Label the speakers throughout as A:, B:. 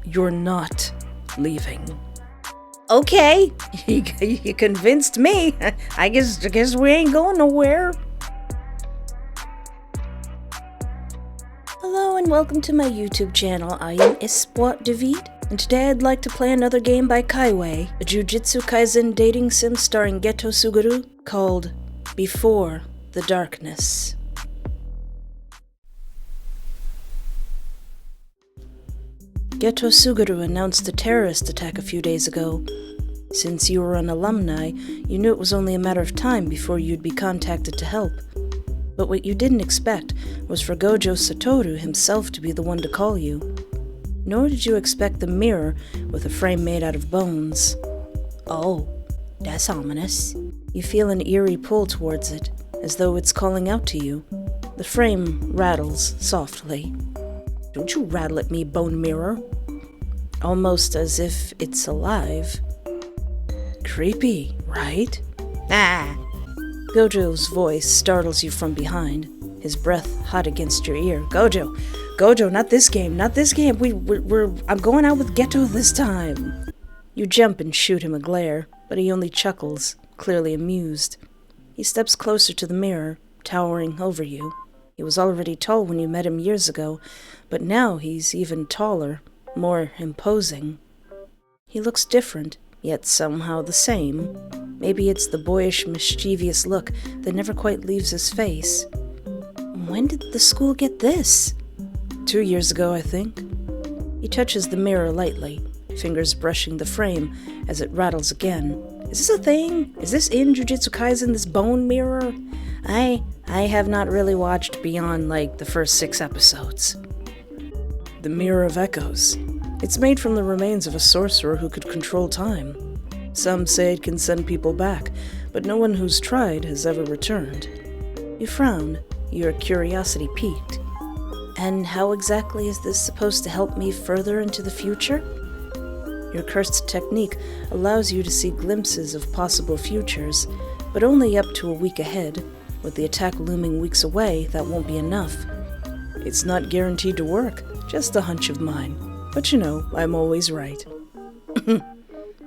A: You're not leaving. Okay, you convinced me. I guess we ain't going nowhere. Hello and welcome to my YouTube channel. I am Espoir David, and today I'd like to play another game by Khywae, a Jujutsu Kaisen dating sim starring Geto Suburu called Before the Darkness. Geto Suguru announced a terrorist attack a few days ago. Since you were an alumni, you knew it was only a matter of time before you'd be contacted to help. But what you didn't expect was for Gojo Satoru himself to be the one to call you. Nor did you expect the mirror with a frame made out of bones. Oh, that's ominous. You feel an eerie pull towards it, as though it's calling out to you. The frame rattles softly. Don't you rattle at me, bone mirror. Almost as if it's alive. Creepy, right? Ah! Gojo's voice startles you from behind, his breath hot against your ear. Gojo, not this game. I'm going out with Geto this time. You jump and shoot him a glare, but he only chuckles, clearly amused. He steps closer to the mirror, towering over you. He was already tall when you met him years ago, but now he's even taller, more imposing. He looks different, yet somehow the same. Maybe it's the boyish, mischievous look that never quite leaves his face. When did the school get this? 2 years ago, I think. He touches the mirror lightly, fingers brushing the frame as it rattles again. Is this a thing? Is this in Jujutsu Kaisen, this bone mirror? I have not really watched beyond, the first 6 episodes. The Mirror of Echoes. It's made from the remains of a sorcerer who could control time. Some say it can send people back, but no one who's tried has ever returned. You frown, your curiosity piqued. And how exactly is this supposed to help me further into the future? Your cursed technique allows you to see glimpses of possible futures, but only up to a week ahead. With the attack looming weeks away, that won't be enough. It's not guaranteed to work, just a hunch of mine. But you know, I'm always right.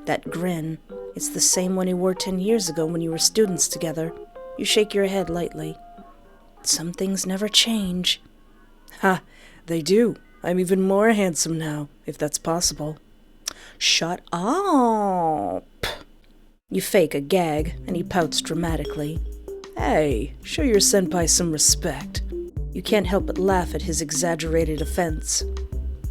A: That grin, it's the same one you wore 10 years ago when you were students together. You shake your head lightly. Some things never change. Ha, they do. I'm even more handsome now, if that's possible. Shut up! You fake a gag, and he pouts dramatically. Hey, show your senpai some respect. You can't help but laugh at his exaggerated offense.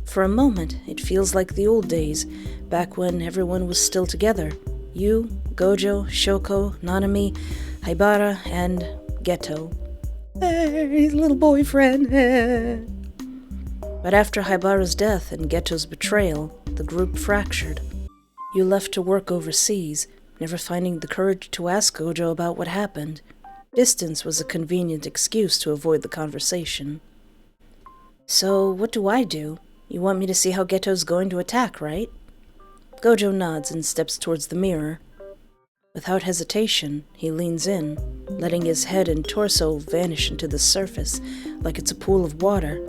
A: For a moment, it feels like the old days, back when everyone was still together. You, Gojo, Shoko, Nanami, Haibara, and Geto. Hey, little boyfriend. But after Haibara's death and Geto's betrayal, the group fractured. You left to work overseas, never finding the courage to ask Gojo about what happened. Distance was a convenient excuse to avoid the conversation. So, what do I do? You want me to see how Geto's going to attack, right? Gojo nods and steps towards the mirror. Without hesitation, he leans in, letting his head and torso vanish into the surface like it's a pool of water.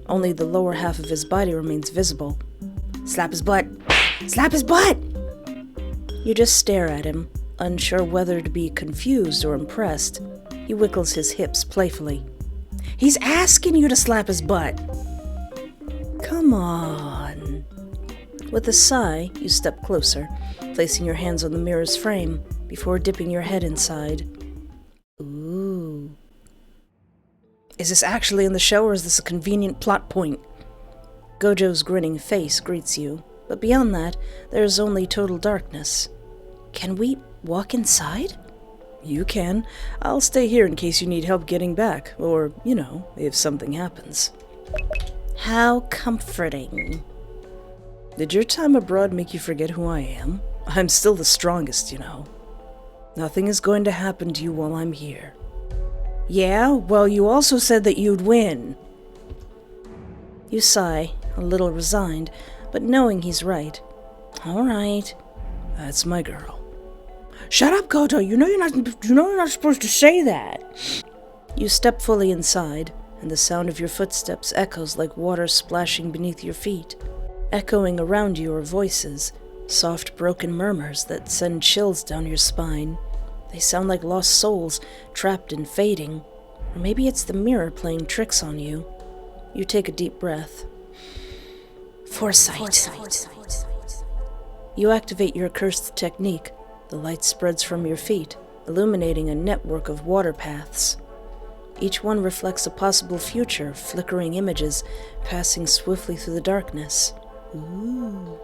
A: Only the lower half of his body remains visible. Slap his butt! Slap his butt! You just stare at him, unsure whether to be confused or impressed. He wiggles his hips playfully. He's asking you to slap his butt! Come on. With a sigh, you step closer, placing your hands on the mirror's frame before dipping your head inside. Ooh. Is this actually in the show, or is this a convenient plot point? Gojo's grinning face greets you, but beyond that, there is only total darkness. Can we walk inside? You can. I'll stay here in case you need help getting back, or, if something happens. How comforting. Did your time abroad make you forget who I am? I'm still the strongest, Nothing is going to happen to you while I'm here. Yeah, well, you also said that you'd win. You sigh, a little resigned, but knowing he's right. All right. That's my girl. Shut up, Gojo! You know you're not supposed to say that! You step fully inside, and the sound of your footsteps echoes like water splashing beneath your feet. Echoing around you are voices, soft broken murmurs that send chills down your spine. They sound like lost souls, trapped and fading. Or maybe it's the mirror playing tricks on you. You take a deep breath. Foresight. You activate your accursed technique. The light spreads from your feet, illuminating a network of water paths. Each one reflects a possible future, flickering images passing swiftly through the darkness. Ooh.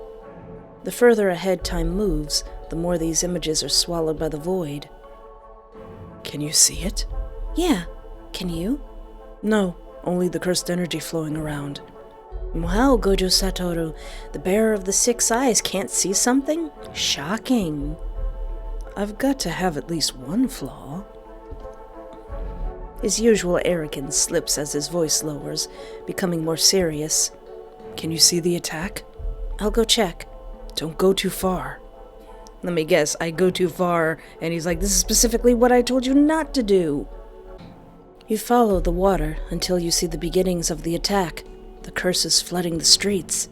A: The further ahead time moves, the more these images are swallowed by the void. Can you see it? Yeah. Can you? No, only the cursed energy flowing around. Wow, Gojo Satoru, the bearer of the 6 eyes can't see something? Shocking. I've got to have at least one flaw. His usual arrogance slips as his voice lowers, becoming more serious. Can you see the attack? I'll go check. Don't go too far. Let me guess, I go too far, and he's like, this is specifically what I told you not to do. You follow the water until you see the beginnings of the attack, the curses flooding the streets.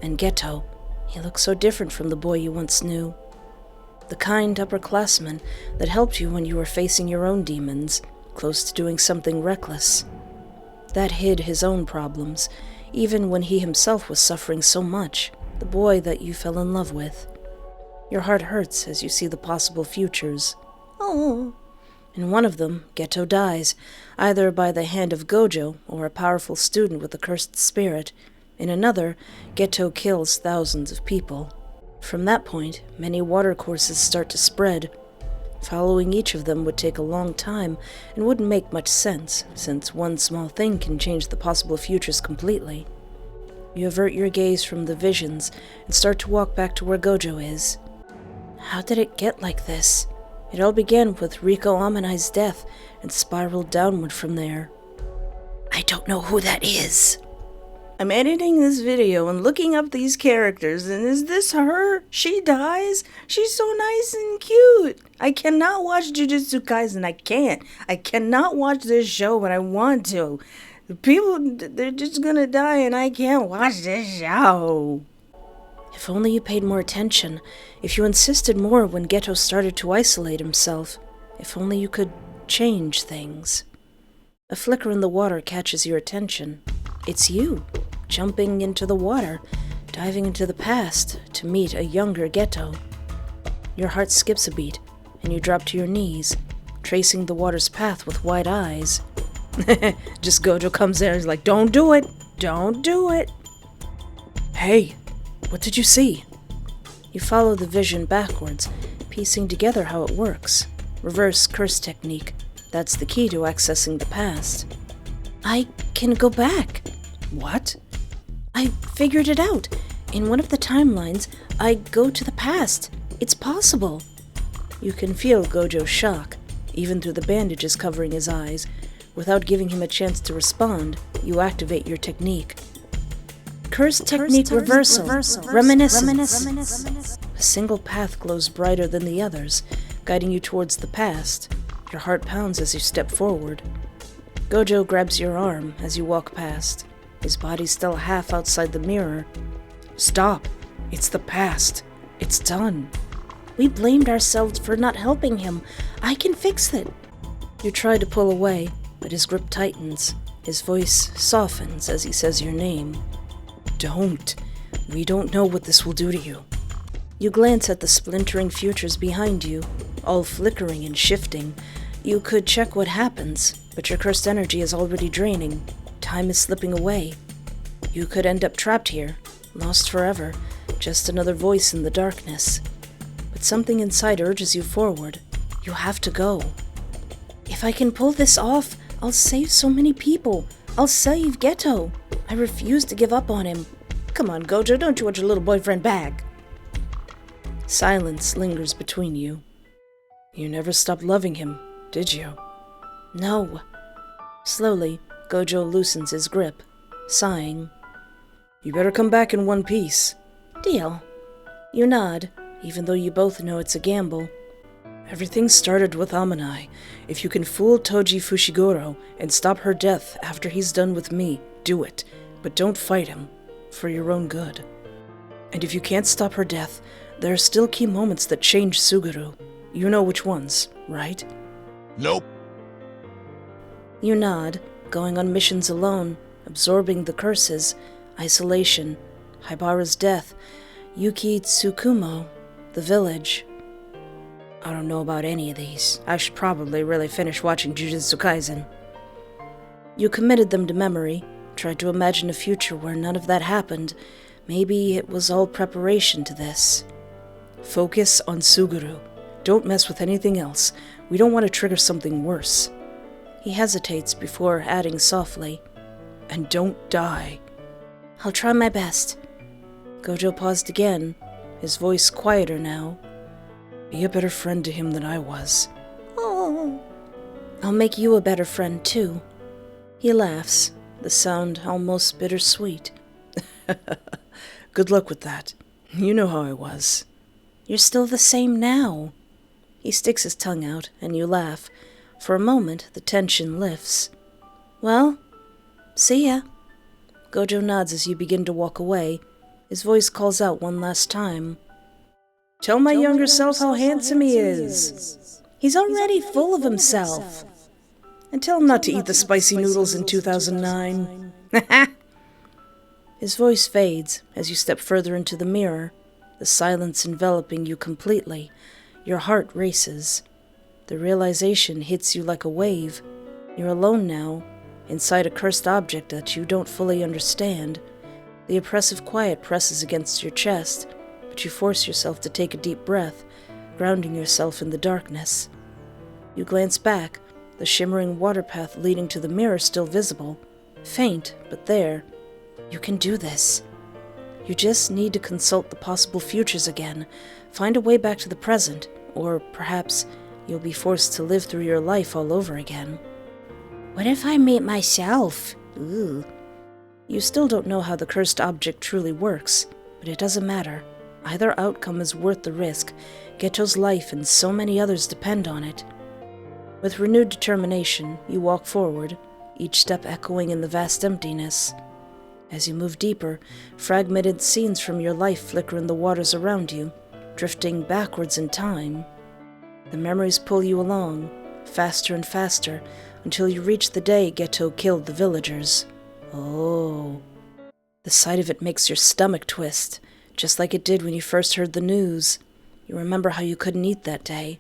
A: And Geto, he looks so different from the boy you once knew. The kind upperclassman that helped you when you were facing your own demons, close to doing something reckless. That hid his own problems, even when he himself was suffering so much, the boy that you fell in love with. Your heart hurts as you see the possible futures. Oh. In one of them, Geto dies, either by the hand of Gojo or a powerful student with a cursed spirit. In another, Geto kills thousands of people. From that point, many watercourses start to spread. Following each of them would take a long time and wouldn't make much sense, since one small thing can change the possible futures completely. You avert your gaze from the visions and start to walk back to where Gojo is. How did it get like this? It all began with Riko Amanai's death and spiraled downward from there. I don't know who that is. I'm editing this video and looking up these characters, and is this her? She dies? She's so nice and cute. I cannot watch Jujutsu Kaisen. I cannot watch this show, but I want to. The people, they're just gonna die, and I can't watch this show. If only you paid more attention. If you insisted more when Geto started to isolate himself. If only you could change things. A flicker in the water catches your attention. It's you, jumping into the water, diving into the past to meet a younger Geto. Your heart skips a beat, and you drop to your knees, tracing the water's path with wide eyes. Just Gojo comes in and is like, don't do it! Don't do it! Hey, what did you see? You follow the vision backwards, piecing together how it works. Reverse curse technique. That's the key to accessing the past. I can go back. What? I figured it out. In one of the timelines, I go to the past. It's possible. You can feel Gojo's shock, even through the bandages covering his eyes. Without giving him a chance to respond, you activate your technique. Curse technique reversal. Reminiscence. A single path glows brighter than the others, guiding you towards the past. Your heart pounds as you step forward. Gojo grabs your arm as you walk past, his body still half outside the mirror. Stop! It's the past. It's done. We blamed ourselves for not helping him. I can fix it. You try to pull away, but his grip tightens. His voice softens as he says your name. Don't. We don't know what this will do to you. You glance at the splintering futures behind you, all flickering and shifting. You could check what happens, but your cursed energy is already draining. Time is slipping away. You could end up trapped here, lost forever, just another voice in the darkness. But something inside urges you forward. You have to go. If I can pull this off, I'll save so many people. I'll save Geto. I refuse to give up on him. Come on, Gojo, don't you want your little boyfriend back? Silence lingers between you. You never stopped loving him, did you? No. Slowly, Gojo loosens his grip, sighing. You better come back in one piece. Deal. You nod, even though you both know it's a gamble. Everything started with Amanai. If you can fool Toji Fushiguro and stop her death after he's done with me, do it. But don't fight him, for your own good. And if you can't stop her death, there are still key moments that change Suguru. You know which ones, right?
B: Nope.
A: You nod, going on missions alone, absorbing the curses, isolation, Haibara's death, Yuki Tsukumo, the village. I don't know about any of these. I should probably really finish watching Jujutsu Kaisen. You committed them to memory, tried to imagine a future where none of that happened. Maybe it was all preparation to this. Focus on Suguru. Don't mess with anything else. We don't want to trigger something worse. He hesitates before adding softly, and don't die. I'll try my best. Gojo paused again, his voice quieter now. Be a better friend to him than I was. Oh. I'll make you a better friend, too. He laughs, the sound almost bittersweet. Good luck with that. You know how I was. You're still the same now. He sticks his tongue out, and you laugh. For a moment, the tension lifts. Well, see ya. Gojo nods as you begin to walk away. His voice calls out one last time. Tell my younger self how handsome he is. He's already full of himself. And tell him not to eat the spicy noodles in 2009. His voice fades as you step further into the mirror, the silence enveloping you completely. Your heart races. The realization hits you like a wave. You're alone now, inside a cursed object that you don't fully understand. The oppressive quiet presses against your chest, but you force yourself to take a deep breath, grounding yourself in the darkness. You glance back, the shimmering water path leading to the mirror still visible. Faint, but there. You can do this. You just need to consult the possible futures again, find a way back to the present, or perhaps you'll be forced to live through your life all over again. What if I meet myself? Ooh. You still don't know how the cursed object truly works, but it doesn't matter. Either outcome is worth the risk. Geto's life and so many others depend on it. With renewed determination, you walk forward, each step echoing in the vast emptiness. As you move deeper, fragmented scenes from your life flicker in the waters around you, drifting backwards in time. The memories pull you along, faster and faster, until you reach the day Geto killed the villagers. Oh. The sight of it makes your stomach twist, just like it did when you first heard the news. You remember how you couldn't eat that day.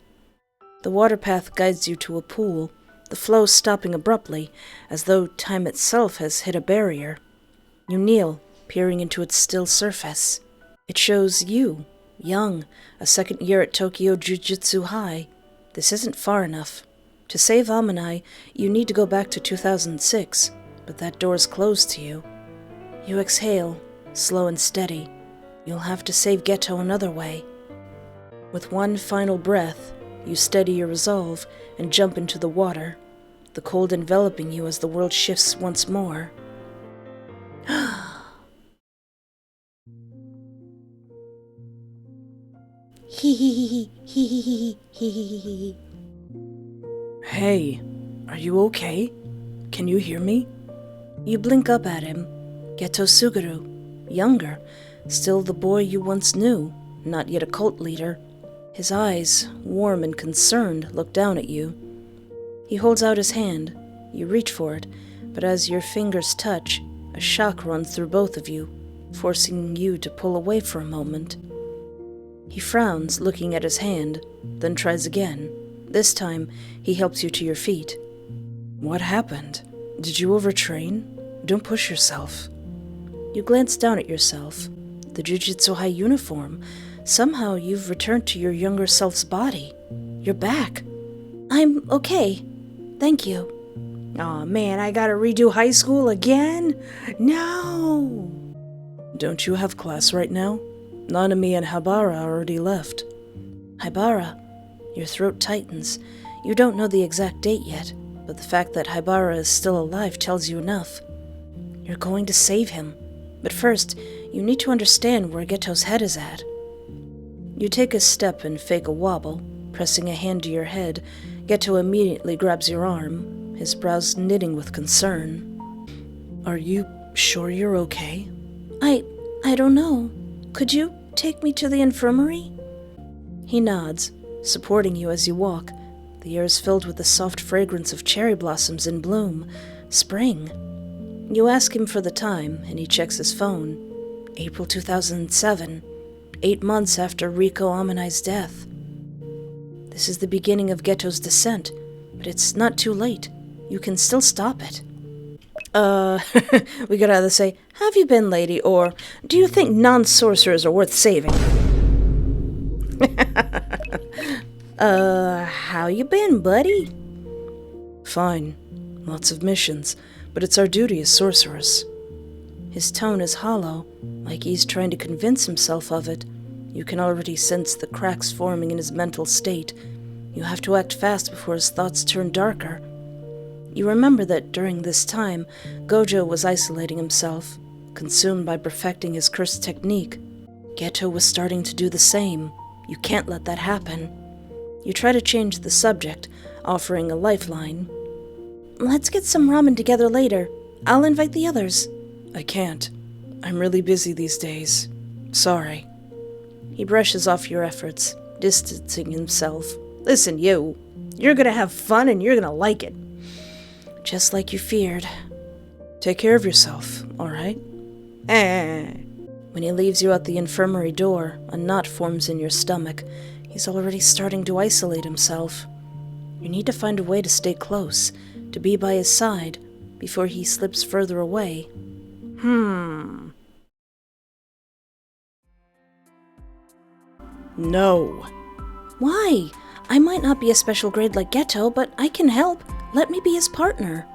A: The water path guides you to a pool, the flow stopping abruptly, as though time itself has hit a barrier. You kneel, peering into its still surface. It shows you, young, a second year at Tokyo Jujutsu High. This isn't far enough. To save Amanai, you need to go back to 2006, but that door's closed to you. You exhale, slow and steady. You'll have to save Geto another way. With one final breath, you steady your resolve and jump into the water, the cold enveloping you as the world shifts once more. Hey, are you okay? Can you hear me? You blink up at him. Geto Suguru, younger, still the boy you once knew, not yet a cult leader. His eyes, warm and concerned, look down at you. He holds out his hand. You reach for it, but as your fingers touch, a shock runs through both of you, forcing you to pull away for a moment. He frowns, looking at his hand, then tries again. This time, he helps you to your feet. What happened? Did you overtrain? Don't push yourself. You glance down at yourself. The Jujutsu High uniform. Somehow you've returned to your younger self's body. You're back. I'm okay. Thank you. Aw, man, I gotta redo high school again? No! Don't you have class right now? Nanami and Haibara already left. Haibara? Your throat tightens. You don't know the exact date yet, but the fact that Haibara is still alive tells you enough. You're going to save him. But first, you need to understand where Geto's head is at. You take a step and fake a wobble, pressing a hand to your head. Geto immediately grabs your arm, his brows knitting with concern. Are you sure you're okay? I don't know. Could you take me to the infirmary? He nods, supporting you as you walk. The air is filled with the soft fragrance of cherry blossoms in bloom. Spring. You ask him for the time, and he checks his phone. April 2007, 8 months after Riko Amanai's death. This is the beginning of Geto's descent, but it's not too late. You can still stop it. We could either say, "Have you been, lady?" or, "Do you think non-sorcerers are worth saving?" How you been, buddy? Fine. Lots of missions, but it's our duty as sorcerers. His tone is hollow, like he's trying to convince himself of it. You can already sense the cracks forming in his mental state. You have to act fast before his thoughts turn darker. You remember that during this time, Gojo was isolating himself, consumed by perfecting his cursed technique. Geto was starting to do the same. You can't let that happen. You try to change the subject, offering a lifeline. "Let's get some ramen together later. I'll invite the others."
B: "I can't. I'm really busy these days. Sorry."
A: He brushes off your efforts, distancing himself. "Listen, you're gonna have fun and you're gonna like it. Just like you feared."
B: "Take care of yourself, all right?"
A: When he leaves you out the infirmary door, a knot forms in your stomach. He's already starting to isolate himself. You need to find a way to stay close, to be by his side, before he slips further away.
B: No.
A: Why? I might not be a special grade like Geto, but I can help. Let me be his partner.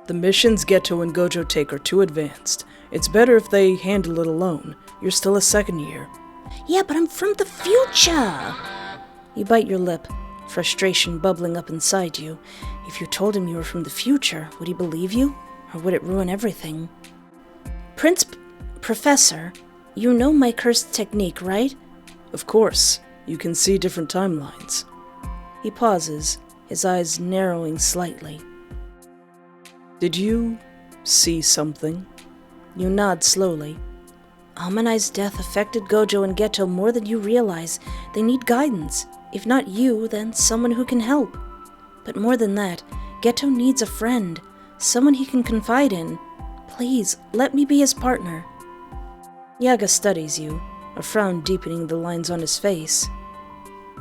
B: The missions Geto and Gojo take are too advanced. It's better if they handle it alone. You're still a second year.
A: Yeah, but I'm from the future! You bite your lip, frustration bubbling up inside you. If you told him you were from the future, would he believe you? Or would it ruin everything? Professor, you know my cursed technique, right?
B: Of course. You can see different timelines.
A: He pauses, his eyes narrowing slightly.
B: Did you see something?
A: You nod slowly. Amanai's death affected Gojo and Geto more than you realize. They need guidance. If not you, then someone who can help. But more than that, Geto needs a friend, someone he can confide in. Please, let me be his partner. Yaga studies you, a frown deepening the lines on his face.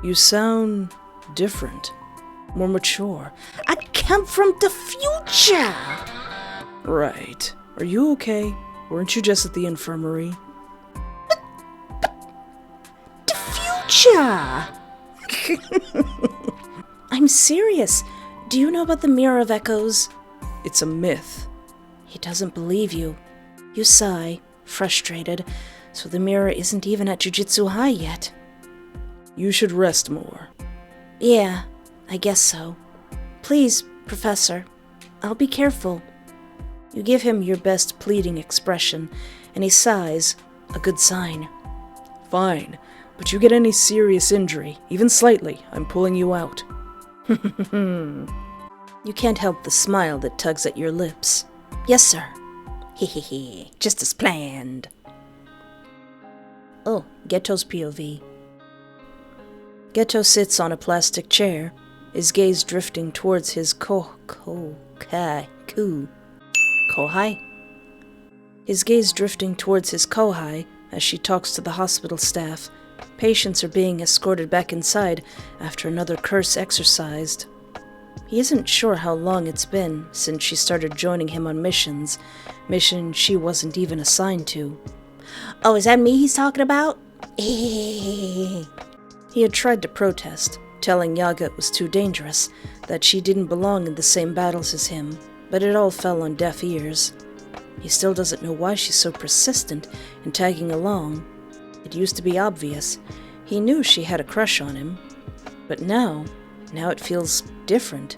B: You sound different, more mature.
A: I come from the future!
B: Right. Are you okay? Weren't you just at the infirmary?
A: The future! I'm serious. Do you know about the Mirror of Echoes?
B: It's a myth.
A: He doesn't believe you. You sigh, frustrated. So the mirror isn't even at Jujutsu High yet.
B: You should rest more.
A: Yeah, I guess so. Please, Professor. I'll be careful. You give him your best pleading expression, and he sighs, a good sign.
B: Fine, but you get any serious injury, even slightly, I'm pulling you out.
A: You can't help the smile that tugs at your lips. Yes, sir. Hehehe, just as planned. Oh, Geto's POV. Geto sits on a plastic chair, his gaze drifting towards his kohai. His gaze drifting towards his kohai as she talks to the hospital staff. Patients are being escorted back inside after another curse exorcised. He isn't sure how long it's been since she started joining him on missions she wasn't even assigned to. Oh, is that me he's talking about? He had tried to protest, telling Yaga it was too dangerous, that she didn't belong in the same battles as him, but it all fell on deaf ears. He still doesn't know why she's so persistent in tagging along. It used to be obvious. He knew she had a crush on him. But now it feels different.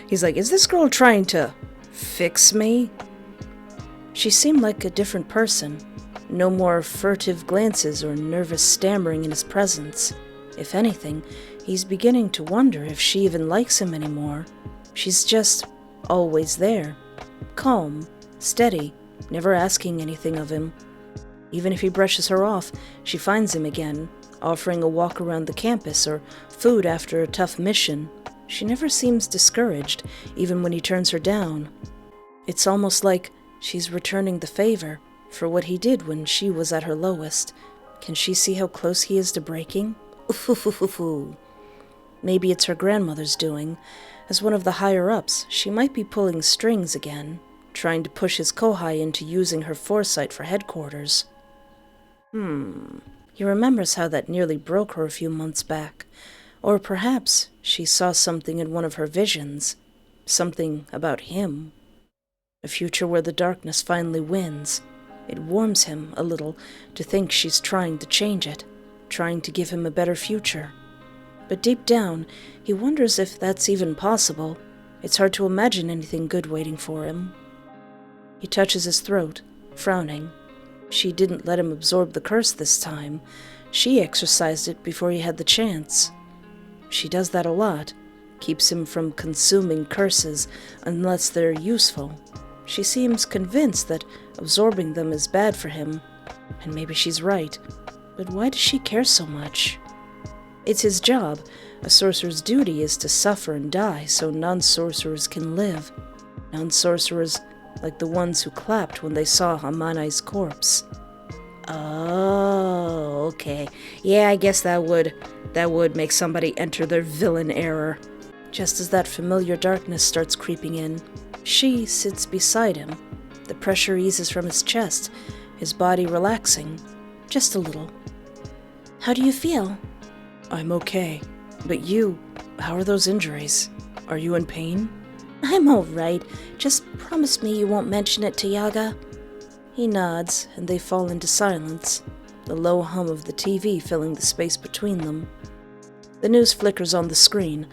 A: He's like, is this girl trying to fix me? She seemed like a different person. No more furtive glances or nervous stammering in his presence. If anything, he's beginning to wonder if she even likes him anymore. She's just always there. Calm, steady, never asking anything of him. Even if he brushes her off, she finds him again, offering a walk around the campus or food after a tough mission. She never seems discouraged, even when he turns her down. It's almost like she's returning the favor for what he did when she was at her lowest. Can she see how close he is to breaking? Oof. Maybe it's her grandmother's doing. As one of the higher-ups, she might be pulling strings again, trying to push his Khywae into using her foresight for headquarters. He remembers how that nearly broke her a few months back. Or perhaps she saw something in one of her visions. Something about him. A future where the darkness finally wins. It warms him a little to think she's trying to change it, trying to give him a better future. But deep down, he wonders if that's even possible. It's hard to imagine anything good waiting for him. He touches his throat, frowning. She didn't let him absorb the curse this time. She exorcised it before he had the chance. She does that a lot, keeps him from consuming curses unless they're useful. She seems convinced that absorbing them is bad for him, and maybe she's right. But why does she care so much? It's his job. A sorcerer's duty is to suffer and die so non-sorcerers can live. Non-sorcerers like the ones who clapped when they saw Amanai's corpse. Oh, okay. Yeah, I guess that would make somebody enter their villain error. Just as that familiar darkness starts creeping in, she sits beside him. The pressure eases from his chest, his body relaxing, just a little. How do you feel?
B: I'm okay. But you, how are those injuries? Are you in pain?
A: I'm all right. Just promise me you won't mention it to Yaga. He nods, and they fall into silence, the low hum of the TV filling the space between them. The news flickers on the screen.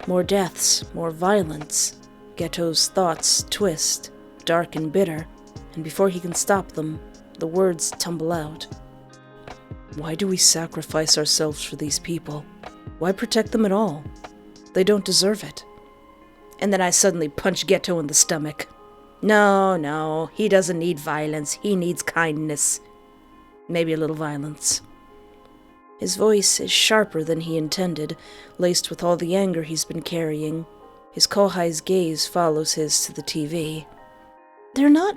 A: More deaths, more violence. Geto's thoughts twist, dark and bitter, and before he can stop them, the words tumble out.
B: Why do we sacrifice ourselves for these people? Why protect them at all? They don't deserve it.
A: And then I suddenly punch Geto in the stomach. No, he doesn't need violence. He needs kindness. Maybe a little violence. His voice is sharper than he intended, laced with all the anger he's been carrying. His Khywae's gaze follows his to the TV. They're not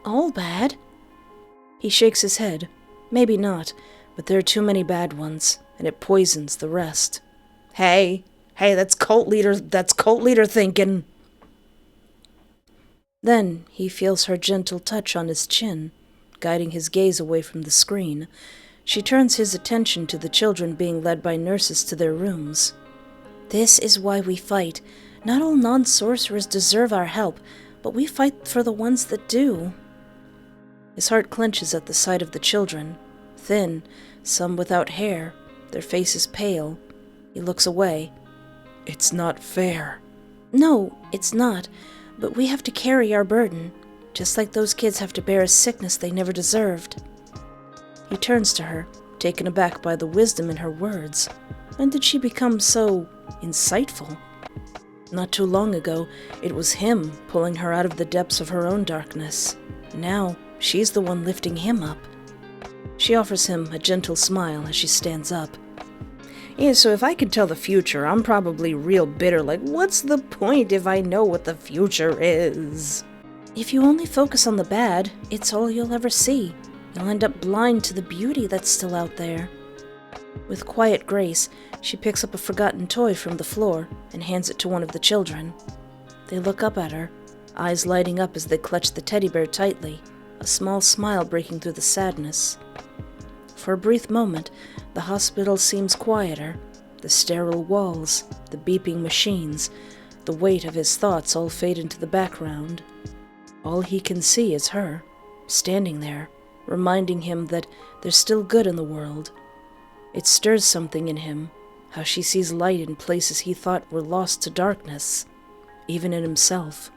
A: all bad. He shakes his head. Maybe not, but there are too many bad ones, and it poisons the rest. Hey, that's cult leader thinking. Then he feels her gentle touch on his chin, guiding his gaze away from the screen. She turns his attention to the children being led by nurses to their rooms. This is why we fight. Not all non-sorcerers deserve our help, but we fight for the ones that do. His heart clenches at the sight of the children, thin, some without hair, their faces pale. He looks away.
B: It's not fair.
A: No, it's not, but we have to carry our burden, just like those kids have to bear a sickness they never deserved. He turns to her, taken aback by the wisdom in her words. When did she become so insightful? Not too long ago, it was him pulling her out of the depths of her own darkness. Now, she's the one lifting him up. She offers him a gentle smile as she stands up. Yeah, so if I could tell the future, I'm probably real bitter, like, what's the point if I know what the future is? If you only focus on the bad, it's all you'll ever see. You'll end up blind to the beauty that's still out there. With quiet grace, she picks up a forgotten toy from the floor and hands it to one of the children. They look up at her, eyes lighting up as they clutch the teddy bear tightly, a small smile breaking through the sadness. For a brief moment, the hospital seems quieter, the sterile walls, the beeping machines, the weight of his thoughts all fade into the background. All he can see is her, standing there, reminding him that there's still good in the world. It stirs something in him, how she sees light in places he thought were lost to darkness, even in himself.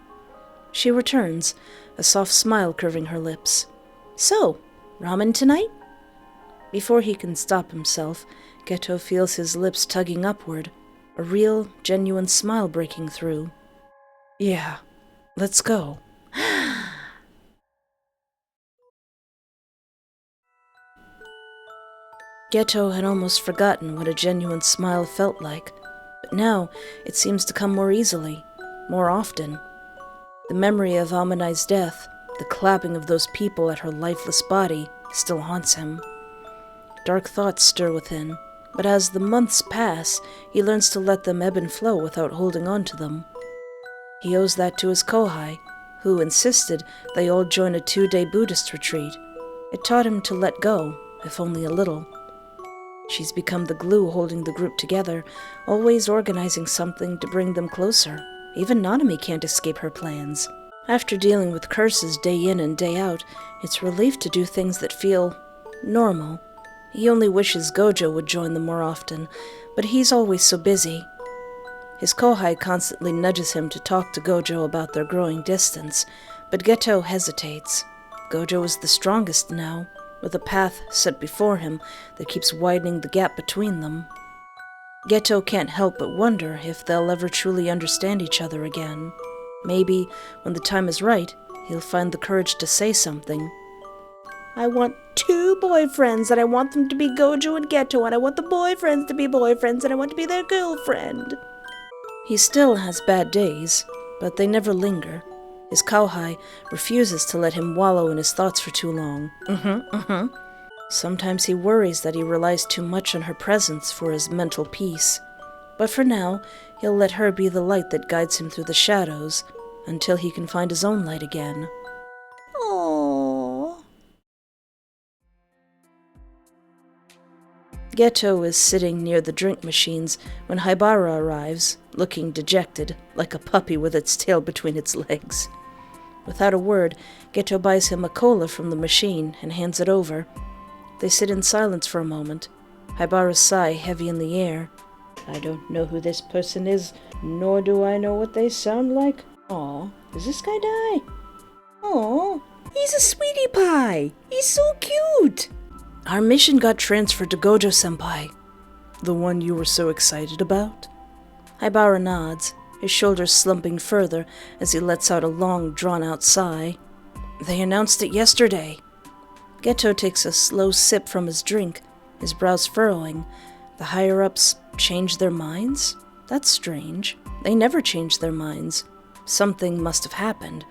A: She returns, a soft smile curving her lips. So, ramen tonight? Before he can stop himself, Geto feels his lips tugging upward, a real, genuine smile breaking through.
B: Yeah, let's go.
A: Geto had almost forgotten what a genuine smile felt like, but now it seems to come more easily, more often. The memory of Amanai's death, the clapping of those people at her lifeless body, still haunts him. Dark thoughts stir within, but as the months pass, he learns to let them ebb and flow without holding on to them. He owes that to his Khywae, who insisted they all join a 2-day Buddhist retreat. It taught him to let go, if only a little. She's become the glue holding the group together, always organizing something to bring them closer. Even Nanami can't escape her plans. After dealing with curses day in and day out, it's a relief to do things that feel normal. He only wishes Gojo would join them more often, but he's always so busy. His Khywae constantly nudges him to talk to Gojo about their growing distance, but Geto hesitates. Gojo is the strongest now, with a path set before him that keeps widening the gap between them. Geto can't help but wonder if they'll ever truly understand each other again. Maybe, when the time is right, he'll find the courage to say something. I want 2 boyfriends, and I want them to be Gojo and Geto, and I want the boyfriends to be boyfriends, and I want to be their girlfriend. He still has bad days, but they never linger. His Khywae refuses to let him wallow in his thoughts for too long. Sometimes he worries that he relies too much on her presence for his mental peace. But for now, he'll let her be the light that guides him through the shadows, until he can find his own light again. Aww. Geto is sitting near the drink machines when Haibara arrives, looking dejected, like a puppy with its tail between its legs. Without a word, Geto buys him a cola from the machine and hands it over. They sit in silence for a moment, Haibara's sigh heavy in the air. I don't know who this person is, nor do I know what they sound like. Aw, does this guy die? Aw, he's a sweetie pie! He's so cute! Our mission got transferred to Gojo-senpai. The one you were so excited about? Haibara nods, his shoulders slumping further as he lets out a long, drawn-out sigh. They announced it yesterday. Geto takes a slow sip from his drink, his brows furrowing. The higher-ups changed their minds? That's strange. They never changed their minds. Something must have happened.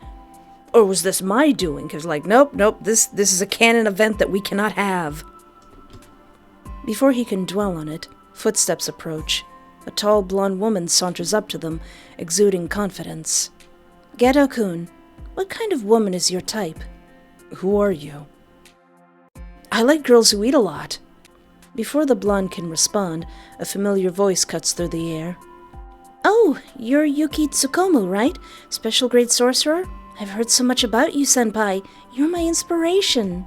A: Or was this my doing? Because, nope, this is a canon event that we cannot have. Before he can dwell on it, footsteps approach. A tall, blonde woman saunters up to them, exuding confidence. Geto-kun, what kind of woman is your type? Who are you? I like girls who eat a lot. Before the blonde can respond, a familiar voice cuts through the air. Oh, you're Yuki Tsukomu, right? Special grade sorcerer? I've heard so much about you, senpai. You're my inspiration.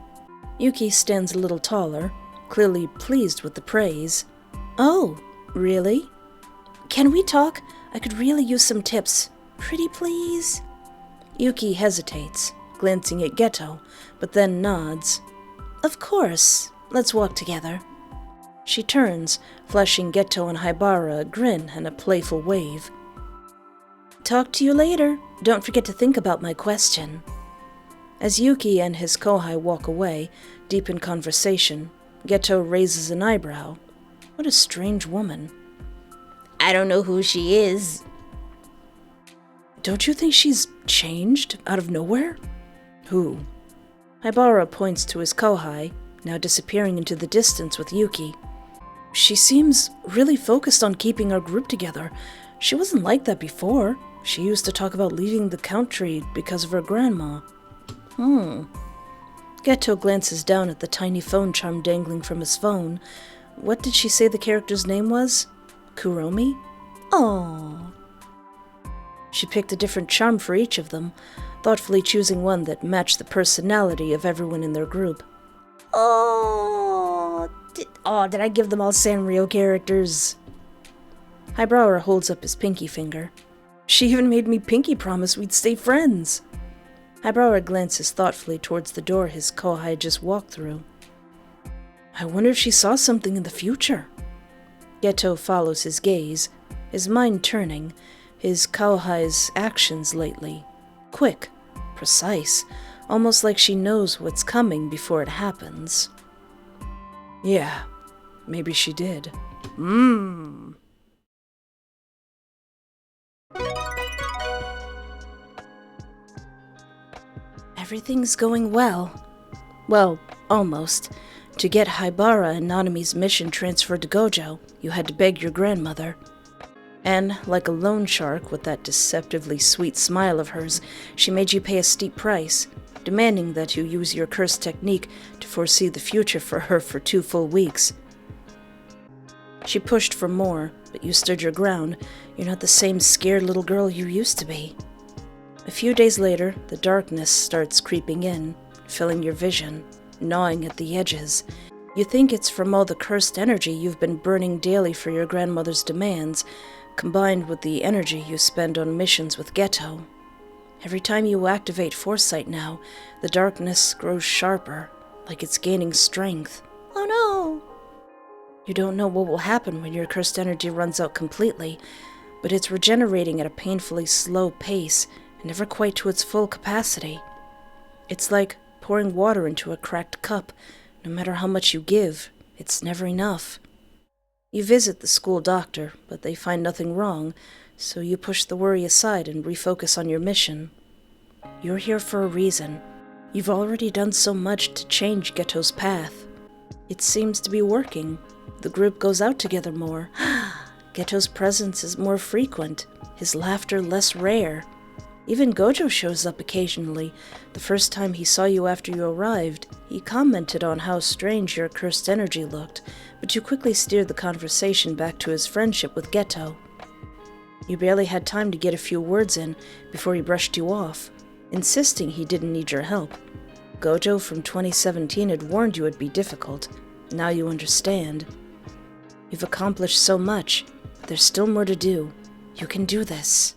A: Yuki stands a little taller, clearly pleased with the praise. Oh, really? Can we talk? I could really use some tips. Pretty please? Yuki hesitates, glancing at Geto, but then nods. Of course. Let's walk together. She turns, flashing Geto and Haibara a grin and a playful wave. Talk to you later. Don't forget to think about my question. As Yuki and his Khywae walk away, deep in conversation, Geto raises an eyebrow. What a strange woman. I don't know who she is. Don't you think she's changed out of nowhere? Who? Haibara points to his Khywae, now disappearing into the distance with Yuki. She seems really focused on keeping our group together. She wasn't like that before. She used to talk about leaving the country because of her grandma. Geto glances down at the tiny phone charm dangling from his phone. What did she say the character's name was? Kuromi? Aww. She picked a different charm for each of them, thoughtfully choosing one that matched the personality of everyone in their group. Did I give them all Sanrio characters? Haibara holds up his pinky finger. She even made me pinky promise we'd stay friends. Haibara glances thoughtfully towards the door his Khywae just walked through. I wonder if she saw something in the future. Geto follows his gaze, his mind turning, his Khywae's actions lately. Quick, precise, almost like she knows what's coming before it happens. Yeah,
B: Maybe she did.
A: Everything's going well. Well, almost. To get Haibara and Nanami's mission transferred to Gojo, you had to beg your grandmother. And, like a loan shark with that deceptively sweet smile of hers, she made you pay a steep price, demanding that you use your cursed technique to foresee the future for her for 2 full weeks. She pushed for more, but you stood your ground. You're not the same scared little girl you used to be. A few days later, the darkness starts creeping in, filling your vision, gnawing at the edges. You think it's from all the cursed energy you've been burning daily for your grandmother's demands, combined with the energy you spend on missions with Geto. Every time you activate foresight now, the darkness grows sharper, like it's gaining strength. Oh no! You don't know what will happen when your cursed energy runs out completely, but it's regenerating at a painfully slow pace, never quite to its full capacity. It's like pouring water into a cracked cup. No matter how much you give, it's never enough. You visit the school doctor, but they find nothing wrong, so you push the worry aside and refocus on your mission. You're here for a reason. You've already done so much to change Geto's path. It seems to be working. The group goes out together more. Geto's presence is more frequent, his laughter less rare. Even Gojo shows up occasionally. The first time he saw you after you arrived, he commented on how strange your cursed energy looked, but you quickly steered the conversation back to his friendship with Geto. You barely had time to get a few words in before he brushed you off, insisting he didn't need your help. Gojo from 2017 had warned you it'd be difficult. Now you understand. You've accomplished so much, but there's still more to do. You can do this.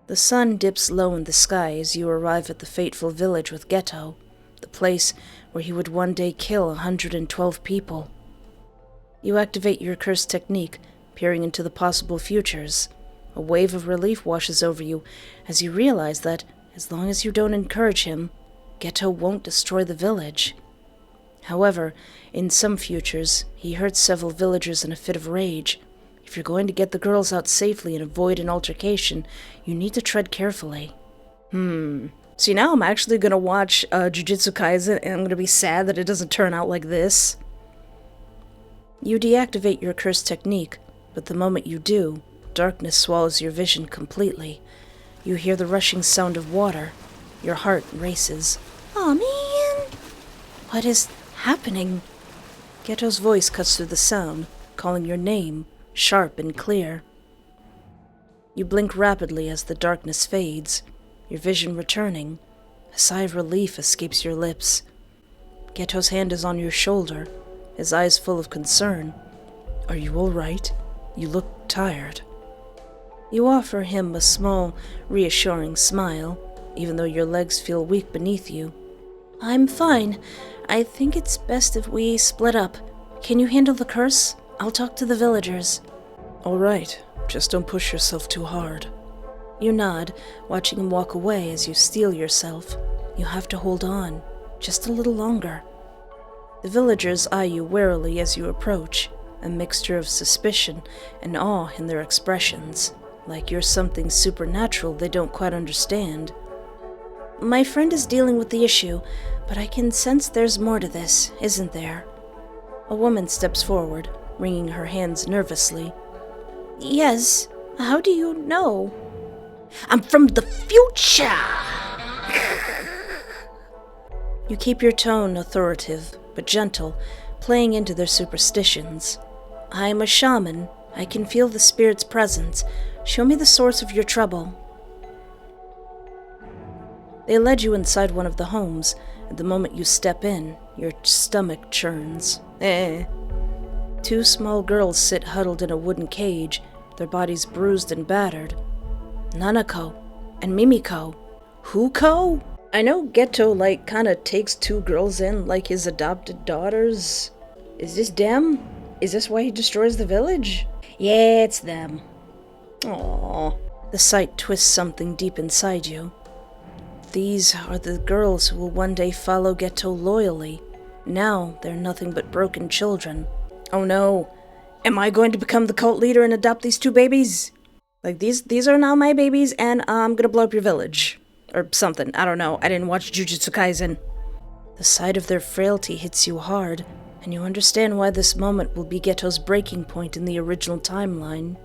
A: The sun dips low in the sky as you arrive at the fateful village with Geto, the place where he would one day kill 112 people. You activate your cursed technique, peering into the possible futures. A wave of relief washes over you as you realize that, as long as you don't encourage him, Geto won't destroy the village. However, in some futures, he hurts several villagers in a fit of rage. If you're going to get the girls out safely and avoid an altercation, you need to tread carefully. See, now I'm actually going to watch Jujutsu Kaisen, and I'm going to be sad that it doesn't turn out like this. You deactivate your cursed technique, but the moment you do, darkness swallows your vision completely. You hear the rushing sound of water. Your heart races. Aw, man! What is happening? Geto's voice cuts through the sound, calling your name, sharp and clear. You blink rapidly as the darkness fades, your vision returning. A sigh of relief escapes your lips. Geto's hand is on your shoulder, his eyes full of concern. Are you all right? You look tired. You offer him a small, reassuring smile, even though your legs feel weak beneath you. I'm fine. I think it's best if we split up. Can you handle the curse? I'll talk to the villagers.
B: All right, just don't push yourself too hard.
A: You nod, watching him walk away as you steel yourself. You have to hold on, just a little longer. The villagers eye you warily as you approach, a mixture of suspicion and awe in their expressions, like you're something supernatural they don't quite understand. My friend is dealing with the issue, but I can sense there's more to this, isn't there? A woman steps forward, wringing her hands nervously. Yes, how do you know? I'm from the future! You keep your tone authoritative, but gentle, playing into their superstitions. I'm a shaman. I can feel the spirit's presence. Show me the source of your trouble. They led you inside one of the homes, and the moment you step in, your stomach churns. Two small girls sit huddled in a wooden cage, their bodies bruised and battered. Nanako and Mimiko. Huko? I know Geto, kinda takes two girls in like his adopted daughters. Is this them? Is this why he destroys the village? Yeah, it's them. Aww. The sight twists something deep inside you. These are the girls who will one day follow Geto loyally, Now they're nothing but broken children. Oh no! Am I going to become the cult leader and adopt these 2 babies? Like, these are now my babies, and I'm gonna blow up your village. Or something, I don't know. I didn't watch Jujutsu Kaisen. The sight of their frailty hits you hard, and you understand why this moment will be Geto's breaking point in the original timeline.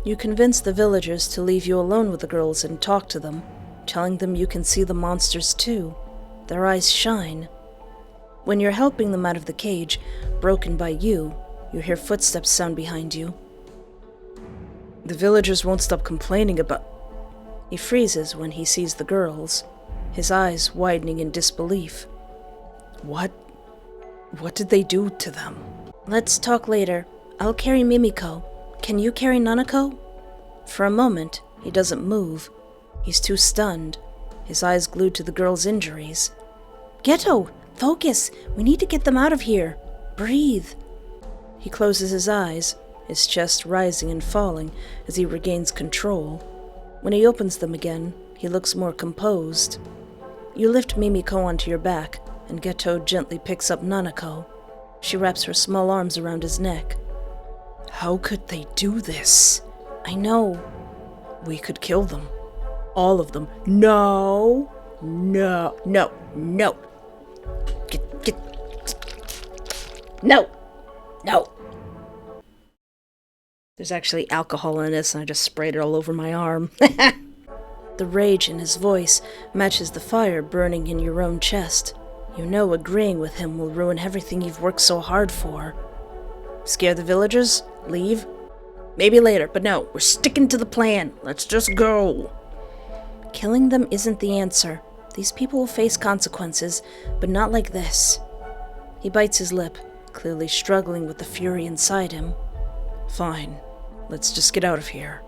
A: You convince the villagers to leave you alone with the girls and talk to them, telling them you can see the monsters too. Their eyes shine. When you're helping them out of the cage, broken by you hear footsteps sound behind you. The villagers won't stop complaining about... He freezes when he sees the girls, his eyes widening in disbelief. What did they do to them? Let's talk later. I'll carry Mimiko. Can you carry Nanako? For a moment, he doesn't move. He's too stunned, his eyes glued to the girl's injuries. Geto, focus! We need to get them out of here. Breathe. He closes his eyes, his chest rising and falling as he regains control. When he opens them again, he looks more composed. You lift Mimiko onto your back, and Geto gently picks up Nanako. She wraps her small arms around his neck. How could they do this? I know. We could kill them. All of them. No. No. No. No. Get. No. No. There's actually alcohol in this, and I just sprayed it all over my arm. The rage in his voice matches the fire burning in your own chest. You know agreeing with him will ruin everything you've worked so hard for. Scare the villagers? Leave? Maybe later, but no, we're sticking to the plan. Let's just go. Killing them isn't the answer. These people will face consequences, but not like this. He bites his lip, clearly struggling with the fury inside him. Fine. Let's just get out of here.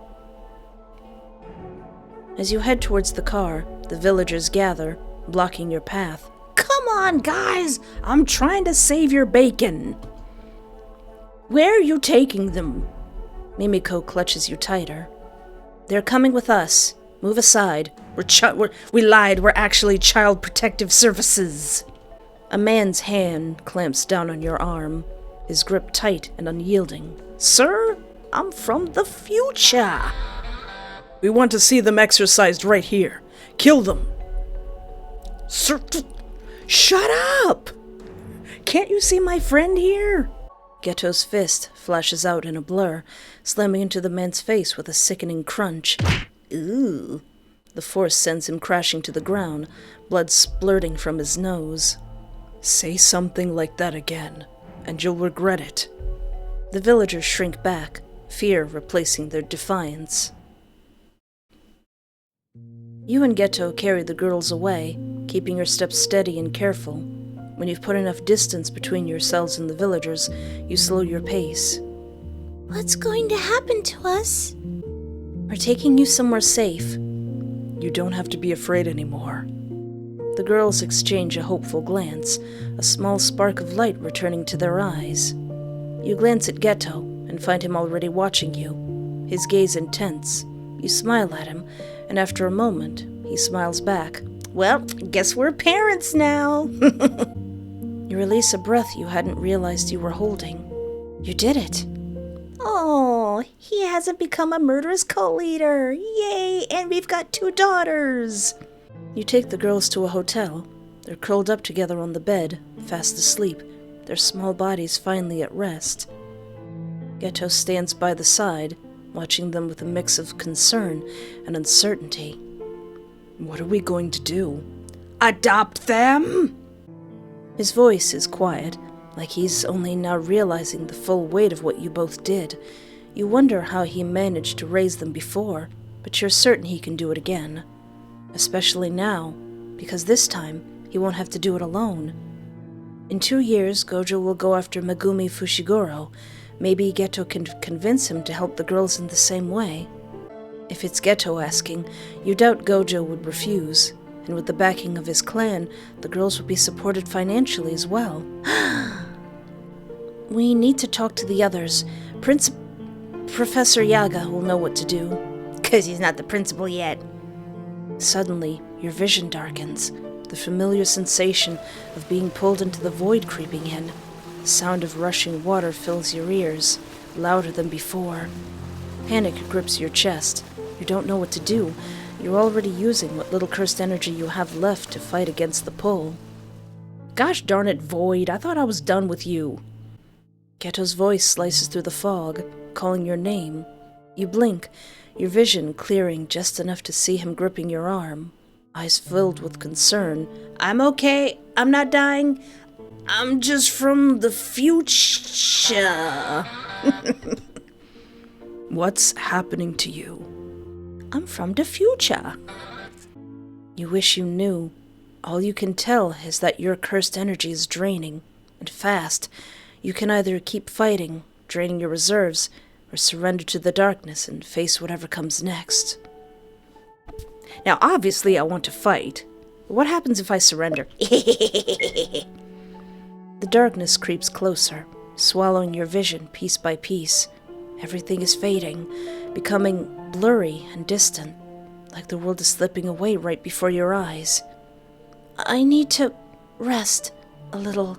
A: As you head towards the car, the villagers gather, blocking your path. Come on, guys! I'm trying to save your bacon! Where are you taking them? Mimiko clutches you tighter. They're coming with us. Move aside. We lied. We're actually Child Protective Services. A man's hand clamps down on your arm, his grip tight and unyielding. Sir, I'm from the future. We want to see them exercised right here. Kill them. Sir, shut up! Can't you see my friend here? Geto's fist flashes out in a blur, slamming into the man's face with a sickening crunch. Ooh. The force sends him crashing to the ground, blood splurting from his nose. Say something like that again, and you'll regret it. The villagers shrink back, fear replacing their defiance. You and Geto carry the girls away, keeping your steps steady and careful. When you've put enough distance between yourselves and the villagers, you slow your pace. What's going to happen to us? We're taking you somewhere safe. You don't have to be afraid anymore. The girls exchange a hopeful glance, a small spark of light returning to their eyes. You glance at Geto and find him already watching you, his gaze intense. You smile at him, and after a moment, he smiles back. Well, guess we're parents now. You release a breath you hadn't realized you were holding. You did it. Oh, he hasn't become a murderous cult leader. Yay, and we've got 2 daughters. You take the girls to a hotel. They're curled up together on the bed, fast asleep, their small bodies finally at rest. Geto stands by the side, watching them with a mix of concern and uncertainty. What are we going to do? Adopt them? His voice is quiet, like he's only now realizing the full weight of what you both did. You wonder how he managed to raise them before, but you're certain he can do it again. Especially now, because this time he won't have to do it alone. In 2 years, Gojo will go after Megumi Fushiguro. Maybe Geto can convince him to help the girls in the same way. If it's Geto asking, you doubt Gojo would refuse, and with the backing of his clan, the girls would be supported financially as well. We need to talk to the others. Professor Yaga will know what to do. 'Cause he's not the principal yet. Suddenly, your vision darkens. The The familiar sensation of being pulled into the void creeping in. The sound of rushing water fills your ears, louder than before. Panic grips your chest. You don't know what to do. You're already using what little cursed energy you have left to fight against the pull. Gosh darn it, Void, I thought I was done with you. Geto's voice slices through the fog, calling your name. You blink, your vision clearing just enough to see him gripping your arm, eyes filled with concern. I'm okay, I'm not dying. I'm just from the future.
B: What's happening to you?
A: I'm from the future. You wish you knew. All you can tell is that your cursed energy is draining, and fast. You can either keep fighting, draining your reserves, or surrender to the darkness and face whatever comes next. Now, obviously, I want to fight. But what happens if I surrender? The darkness creeps closer, swallowing your vision piece by piece. Everything is fading, becoming blurry and distant, like the world is slipping away right before your eyes. I need to rest a little.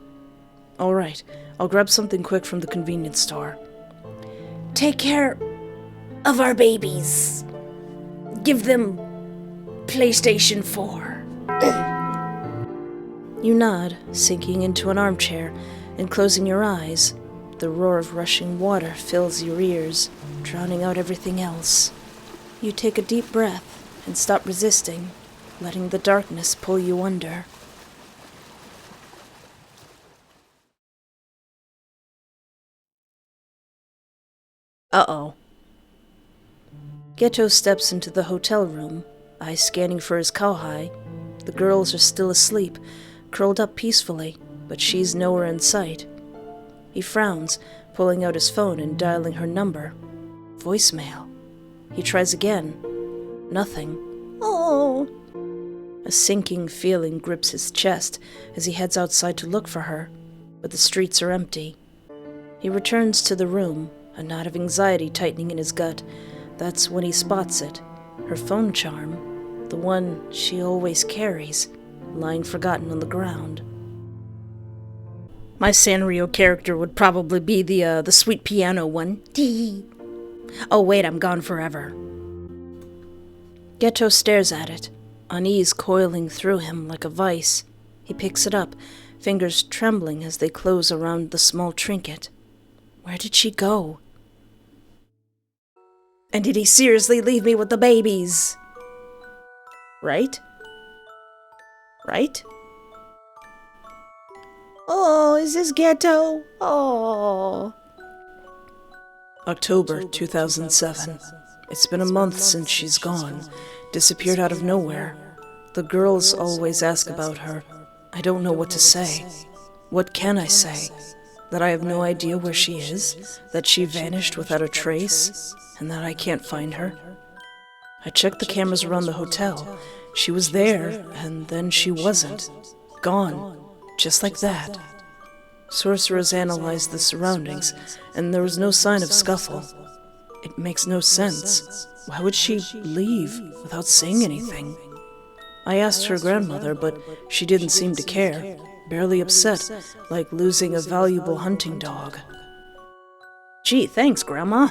B: All right, I'll grab something quick from the convenience store.
A: Take care of our babies. Give them PlayStation 4. You nod, sinking into an armchair and closing your eyes. The roar of rushing water fills your ears, drowning out everything else. You take a deep breath and stop resisting, letting the darkness pull you under. Uh-oh. Geto steps into the hotel room, eyes scanning for his Khywae. The girls are still asleep, curled up peacefully, but she's nowhere in sight. He frowns, pulling out his phone and dialing her number. Voicemail. He tries again. Nothing. Oh. A sinking feeling grips his chest as he heads outside to look for her, but the streets are empty. He returns to the room, a knot of anxiety tightening in his gut. That's when he spots it. Her phone charm, the one she always carries, lying forgotten on the ground. My Sanrio character would probably be the sweet piano one. Oh wait, I'm gone forever. Geto stares at it, unease coiling through him like a vice. He picks it up, fingers trembling as they close around the small trinket. Where did she go? And did he seriously leave me with the babies? Right? Right? Oh, is this Geto? Oh.
B: October 2007. It's been a month since she's gone. Disappeared out of nowhere. The girls always ask about her. I don't know what to say. What can I say? That I have no idea where she is? That she vanished without a trace? And that I can't find her? I checked the cameras around the hotel. She was there, and then she wasn't. Gone. Just like that. Sorcerers analyzed the surroundings, and there was no sign of scuffle. It makes no sense. Why would she leave without saying anything? I asked her grandmother, but she didn't seem to care, barely upset, like losing a valuable hunting dog.
A: Gee, thanks, Grandma.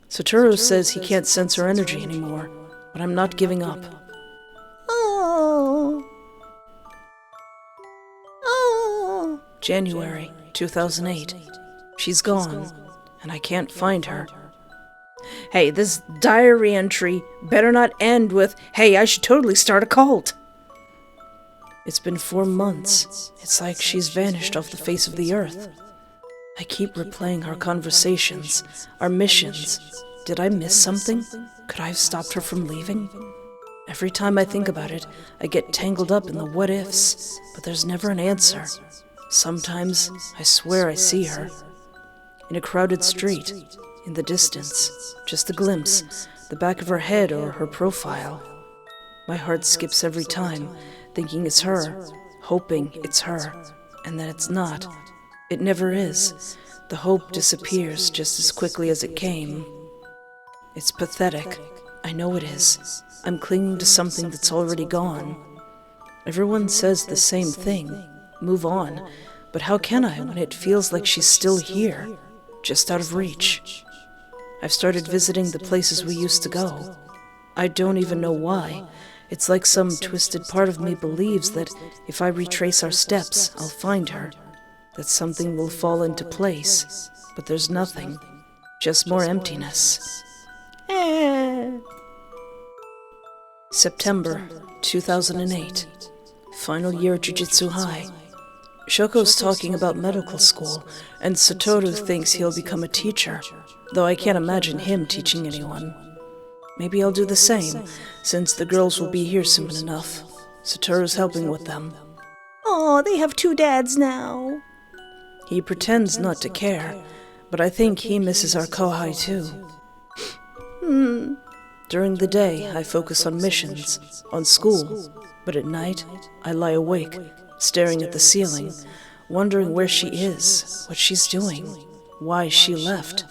B: Satoru says he can't sense her energy anymore, but I'm not giving up.
A: Oh. Oh.
B: January 2008. She's gone, and I can't find her.
A: Hey, this diary entry better not end with, hey, I should totally start a cult.
B: It's been 4 months. It's like she's vanished off the face of the earth. I keep replaying our conversations, our missions. Did I miss something? Could I have stopped her from leaving? Every time I think about it, I get tangled up in the what-ifs, but there's never an answer. Sometimes, I swear I see her. In a crowded street, in the distance, just a glimpse, the back of her head or her profile. My heart skips every time, thinking it's her, hoping it's her, and that it's not. It never is. The hope disappears just as quickly as it came. It's pathetic. I know it is. I'm clinging to something that's already gone. Everyone says the same thing. Move on. But how can I when it feels like she's still here, just out of reach? I've started visiting the places we used to go. I don't even know why. It's like some twisted part of me believes that if I retrace our steps, I'll find her, that something will fall into place. But there's nothing, just more emptiness. September 2008. Final year Jujutsu High. Shoko's talking about medical school, and Satoru thinks he'll become a teacher, though I can't imagine him teaching anyone. Maybe I'll do the same, since the girls will be here soon enough. Satoru's helping with them.
A: Aw, they have 2 dads now.
B: He pretends not to care, but I think he misses our Khywae too. During the day, I focus on missions, on school, but at night, I lie awake, staring at the ceiling, wondering where she is, what she's doing, why she left,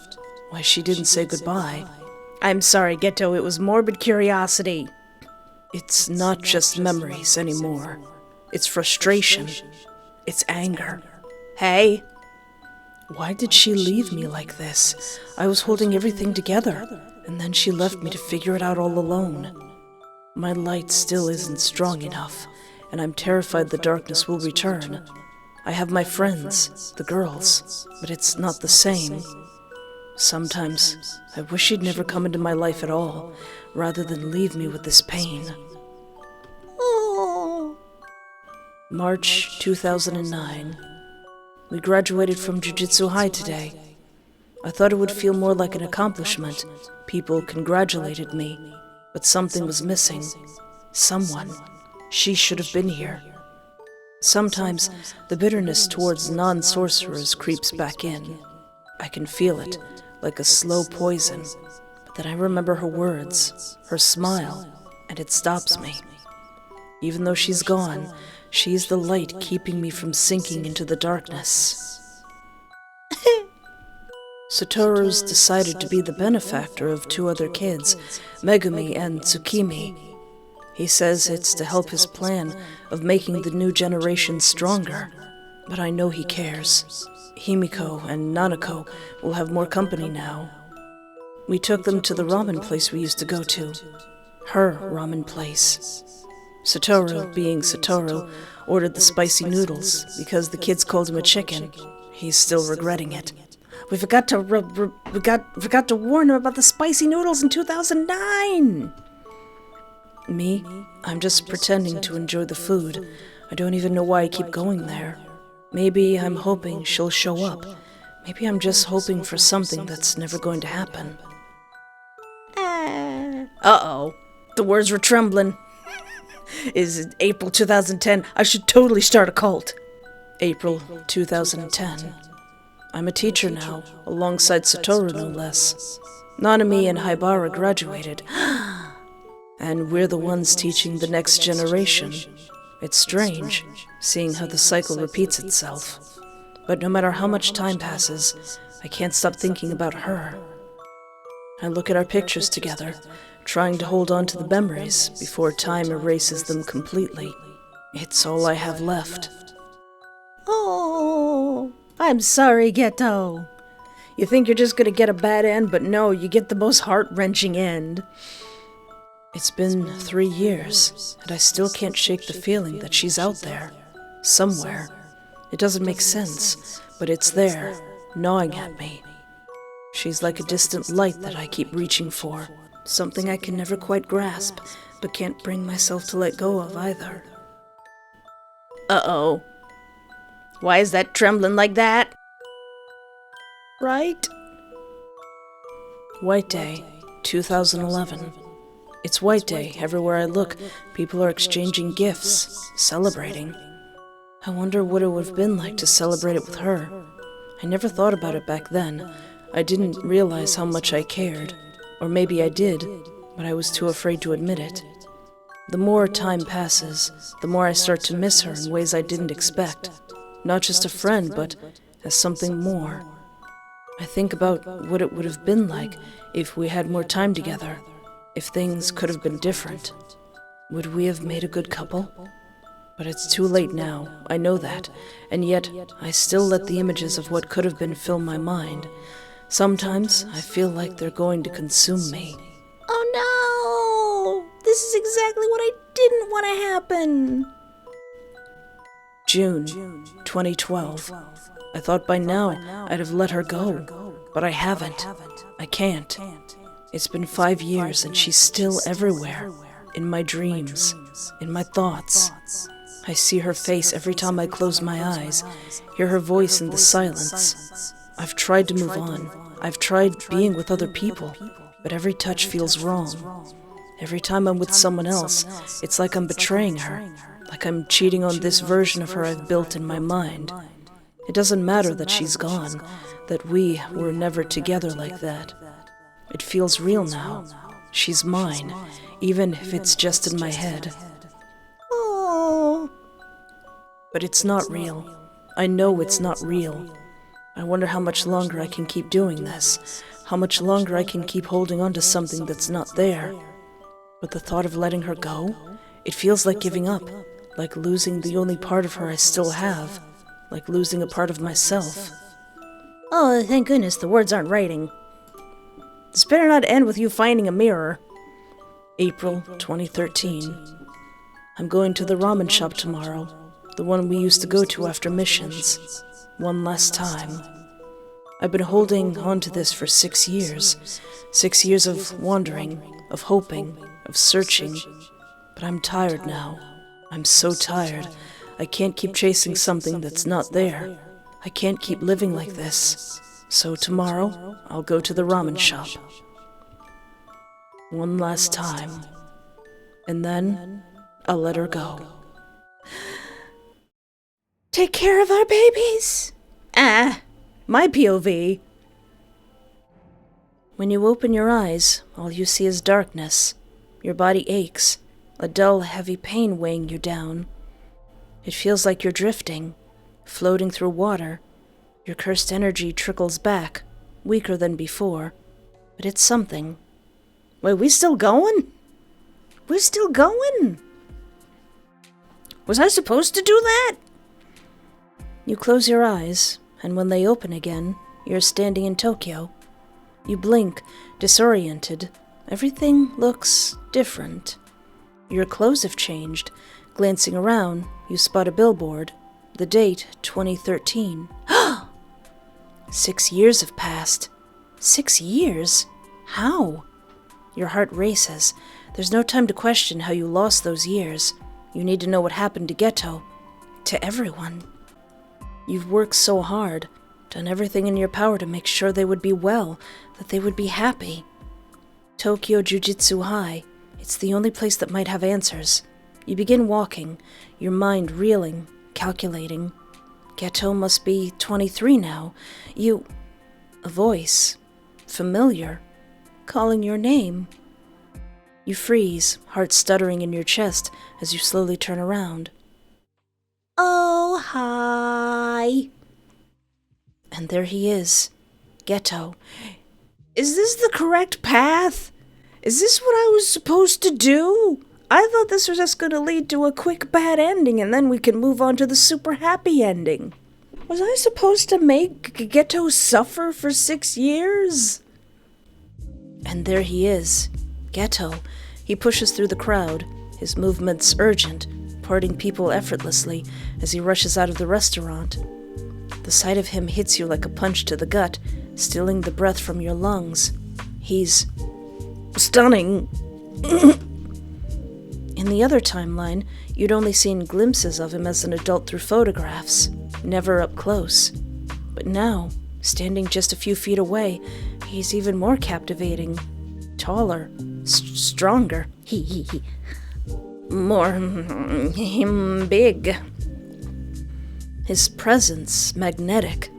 B: why she didn't say goodbye.
A: I'm sorry, Geto, it was morbid curiosity.
B: It's not just memories anymore. It's frustration. It's anger.
A: Hey?
B: Why did she leave me like this? I was holding everything together, and then she left me to figure it out all alone. My light still isn't strong enough, and I'm terrified the darkness will return. I have my friends, the girls, but it's not the same. Sometimes, I wish she'd never come into my life at all, rather than leave me with this pain.
A: Oh.
B: March 2009. We graduated from Jujutsu High today. I thought it would feel more like an accomplishment. People congratulated me, but something was missing. Someone. She should have been here. Sometimes, the bitterness towards non-sorcerers creeps back in. I can feel it, like a slow poison, but then I remember her words, her smile, and it stops me. Even though she's gone, she's the light keeping me from sinking into the darkness. Satoru's decided to be the benefactor of 2 other kids, Megumi and Tsukimi. He says it's to help his plan of making the new generation stronger, but I know he cares. Himiko and Nanako will have more company now. We took them to the ramen place we used to go to. Her ramen place. Satoru, being Satoru, ordered the spicy noodles because the kids called him a chicken. He's still regretting it.
A: We forgot to warn him about the spicy noodles in 2009.
B: Me? I'm just pretending to enjoy the food. I don't even know why I keep going there. Maybe I'm hoping she'll show up. Maybe I'm just hoping for something that's never going to happen.
A: Uh-oh. The words were trembling. Is it April 2010? I should totally start a cult.
B: April 2010. I'm a teacher now, alongside Satoru no less. Nanami and Haibara graduated. And we're the ones teaching the next generation. It's strange, seeing how the cycle repeats itself. But no matter how much time passes, I can't stop thinking about her. I look at our pictures together, trying to hold on to the memories before time erases them completely. It's all I have left.
A: Oh, I'm sorry, Geto. You think you're just gonna get a bad end, but no, you get the most heart-wrenching end.
B: It's been 3 years, and I still can't shake the feeling that she's out there, somewhere. It doesn't make sense, but it's there, gnawing at me. She's like a distant light that I keep reaching for, something I can never quite grasp, but can't bring myself to let go of either.
A: Uh-oh. Why is that trembling like that?
B: Right? White Day, 2011. It's White Day. Everywhere I look, people are exchanging gifts, celebrating. I wonder what it would have been like to celebrate it with her. I never thought about it back then. I didn't realize how much I cared. Or maybe I did, but I was too afraid to admit it. The more time passes, the more I start to miss her in ways I didn't expect. Not just a friend, but as something more. I think about what it would have been like if we had more time together. If things could have been different, would we have made a good couple? But it's too late now, I know that, and yet I still let the images of what could have been fill my mind. Sometimes I feel like they're going to consume me.
A: Oh no! This is exactly what I didn't want to happen!
B: June 2012. I thought by now I'd have let her go, but I haven't. I can't. It's been 5 years and she's still everywhere. In my dreams, in my thoughts. I see her face every time I close my eyes, hear her voice in the silence. I've tried to move on. I've tried being with other people, but every touch feels wrong. Every time I'm with someone else, it's like I'm betraying her, like I'm cheating on this version of her I've built in my mind. It doesn't matter that she's gone, that we were never together like that. It feels real now. She's mine, even if it's just in my head.
A: Oh.
B: But it's not real. I know it's not real. I wonder how much longer I can keep doing this, how much longer I can keep holding on to something that's not there. But the thought of letting her go, it feels like giving up, like losing the only part of her I still have, like losing a part of myself.
A: Oh, thank goodness the words aren't writing. This better not end with you finding a mirror.
B: April 2013. I'm going to the ramen shop tomorrow, the one we used to go to after missions. One last time. I've been holding on to this for 6 years. 6 years of wandering, of hoping, of searching. But I'm tired now. I'm so tired. I can't keep chasing something that's not there. I can't keep living like this. So tomorrow, I'll go to the ramen shop. One last time. And then, I'll let her go.
A: Take care of our babies? My POV.
B: When you open your eyes, all you see is darkness. Your body aches, a dull, heavy pain weighing you down. It feels like you're drifting, floating through water. Your cursed energy trickles back, weaker than before. But it's something.
A: Wait, we still going? We're still going? Was I supposed to do that?
B: You close your eyes, and when they open again, you're standing in Tokyo. You blink, disoriented. Everything looks different. Your clothes have changed. Glancing around, you spot a billboard. The date, 2013. 6 years have passed. 6 years? How? Your heart races. There's no time to question how you lost those years. You need to know what happened to Geto. To everyone. You've worked so hard, done everything in your power to make sure they would be well, that they would be happy. Tokyo Jujutsu High. It's the only place that might have answers. You begin walking, your mind reeling, calculating. Geto must be 23 now. A voice. Familiar. Calling your name. You freeze, heart stuttering in your chest as you slowly turn around.
A: Oh, hi.
B: And there he is. Geto.
A: Is this the correct path? Is this what I was supposed to do? I thought this was just going to lead to a quick bad ending and then we can move on to the super happy ending. Was I supposed to make Geto suffer for 6 years?
B: And there he is. Geto. He pushes through the crowd, his movements urgent, parting people effortlessly as he rushes out of the restaurant. The sight of him hits you like a punch to the gut, stealing the breath from your lungs. He's stunning. In the other timeline, you'd only seen glimpses of him as an adult through photographs, never up close. But now, standing just a few feet away, he's even more captivating. Taller, stronger, more big. His presence magnetic.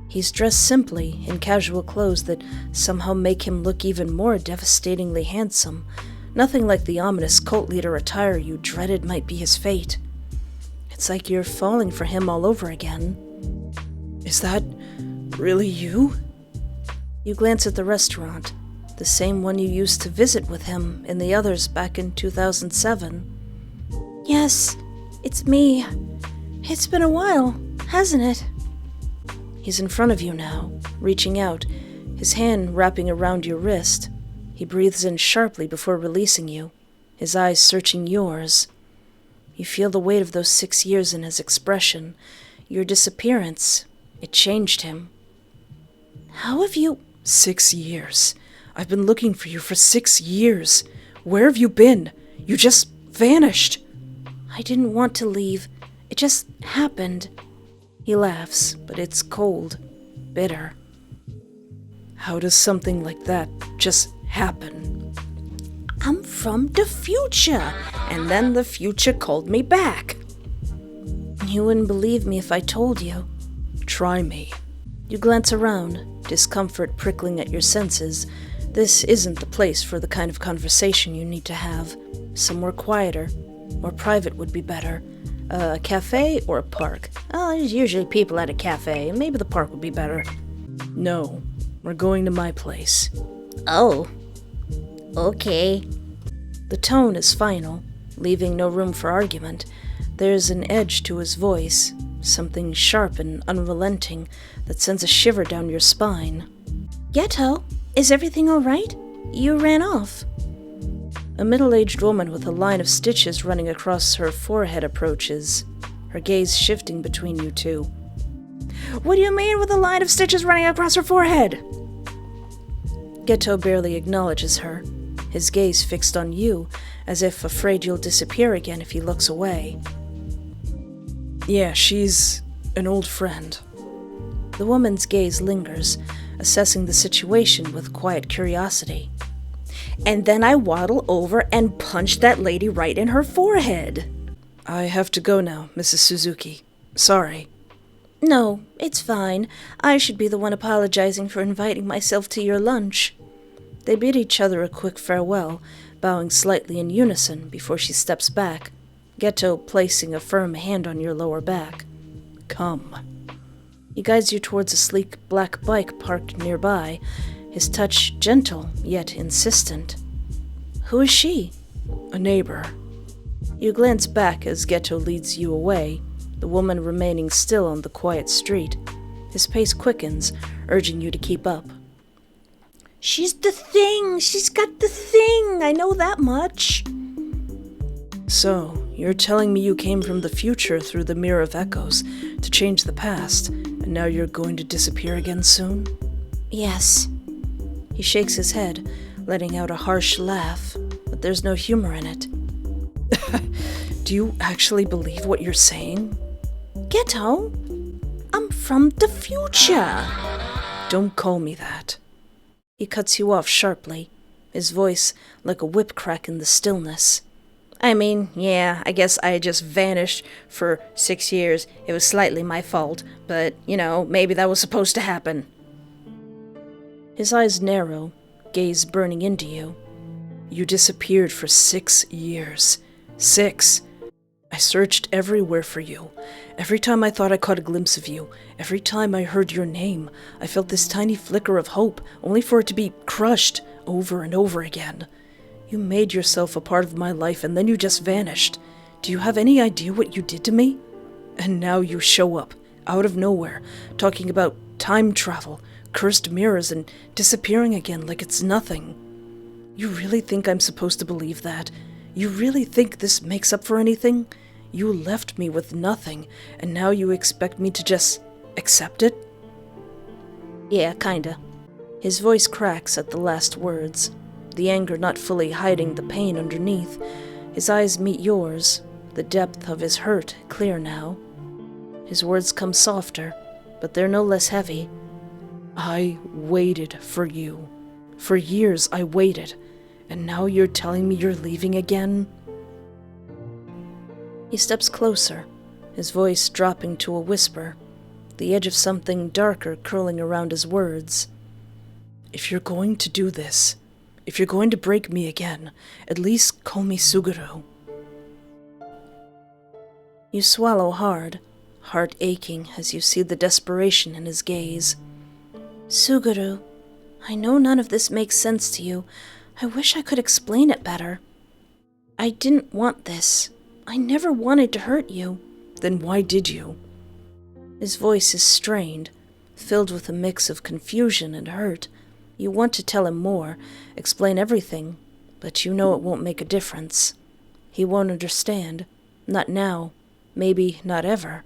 B: He's dressed simply in casual clothes that somehow make him look even more devastatingly handsome. Nothing like the ominous cult leader attire you dreaded might be his fate. It's like you're falling for him all over again. Is that really you? You glance at the restaurant, the same one you used to visit with him and the others back in 2007.
A: Yes, It's me. It's been a while, hasn't it? He's in front of you now, reaching out, his hand wrapping around your wrist. He breathes in sharply before releasing you, his eyes searching yours. You feel the weight of those 6 years in his expression. Your disappearance, it changed him. How have you...
B: 6 years. I've been looking for you for 6 years. Where have you been? You just vanished.
A: I didn't want to leave. It just happened. He laughs, but it's cold, bitter.
B: How does something like that just happen?
A: I'm from the future, and then the future called me back. You wouldn't believe me if I told you.
B: Try me.
A: You glance around, discomfort prickling at your senses. This isn't the place for the kind of conversation you need to have. Somewhere quieter, more private would be better. A cafe or a park? Oh, there's usually people at a cafe. Maybe the park would be better.
B: No, we're going to my place.
A: Oh, okay. The tone is final, leaving no room for argument. There's an edge to his voice, something sharp and unrelenting that sends a shiver down your spine. Geto, is everything all right? You ran off. A middle-aged woman with a line of stitches running across her forehead approaches, her gaze shifting between you two. What do you mean with a line of stitches running across her forehead? Geto barely acknowledges her, his gaze fixed on you, as if afraid you'll disappear again if he looks away.
B: Yeah, she's an old friend.
A: The woman's gaze lingers, assessing the situation with quiet curiosity. And then I waddle over and punch that lady right in her forehead.
B: I have to go now, Mrs. Suzuki. Sorry.
A: No, it's fine. I should be the one apologizing for inviting myself to your lunch. They bid each other a quick farewell, bowing slightly in unison before she steps back, Geto placing a firm hand on your lower back.
B: Come.
A: He guides you towards a sleek black bike parked nearby, his touch gentle yet insistent. Who is she?
B: A neighbor.
A: You glance back as Geto leads you away, the woman remaining still on the quiet street. His pace quickens, urging you to keep up. She's the thing! She's got the thing! I know that much!
B: So, you're telling me you came from the future through the Mirror of Echoes to change the past, and now you're going to disappear again soon?
A: Yes. He shakes his head, letting out a harsh laugh, but there's no humor in it.
B: Do you actually believe what you're saying?
A: Geto, I'm from the future.
B: Don't call me that.
A: He cuts you off sharply, his voice like a whip crack in the stillness. I mean, yeah, I guess I just vanished for 6 years. It was slightly my fault, but, maybe that was supposed to happen. His eyes narrow, gaze burning into you.
B: You disappeared for 6 years. 6. I searched everywhere for you. Every time I thought I caught a glimpse of you, every time I heard your name, I felt this tiny flicker of hope, only for it to be crushed over and over again. You made yourself a part of my life, and then you just vanished. Do you have any idea what you did to me? And now you show up, out of nowhere, talking about time travel, cursed mirrors, and disappearing again like it's nothing. You really think I'm supposed to believe that? You really think this makes up for anything? You left me with nothing, and now you expect me to just accept it?
A: Yeah, kinda. His voice cracks at the last words, the anger not fully hiding the pain underneath. His eyes meet yours, the depth of his hurt clear now. His words come softer, but they're no less heavy.
B: I waited for you. For years I waited, and now you're telling me you're leaving again?
A: He steps closer, his voice dropping to a whisper, the edge of something darker curling around his words.
B: If you're going to do this, if you're going to break me again, at least call me Suguru.
A: You swallow hard, heart aching as you see the desperation in his gaze. Suguru, I know none of this makes sense to you. I wish I could explain it better. I didn't want this. I never wanted to hurt you.
B: Then why did you?
A: His voice is strained, filled with a mix of confusion and hurt. You want to tell him more, explain everything, but you know it won't make a difference. He won't understand. Not now. Maybe not ever.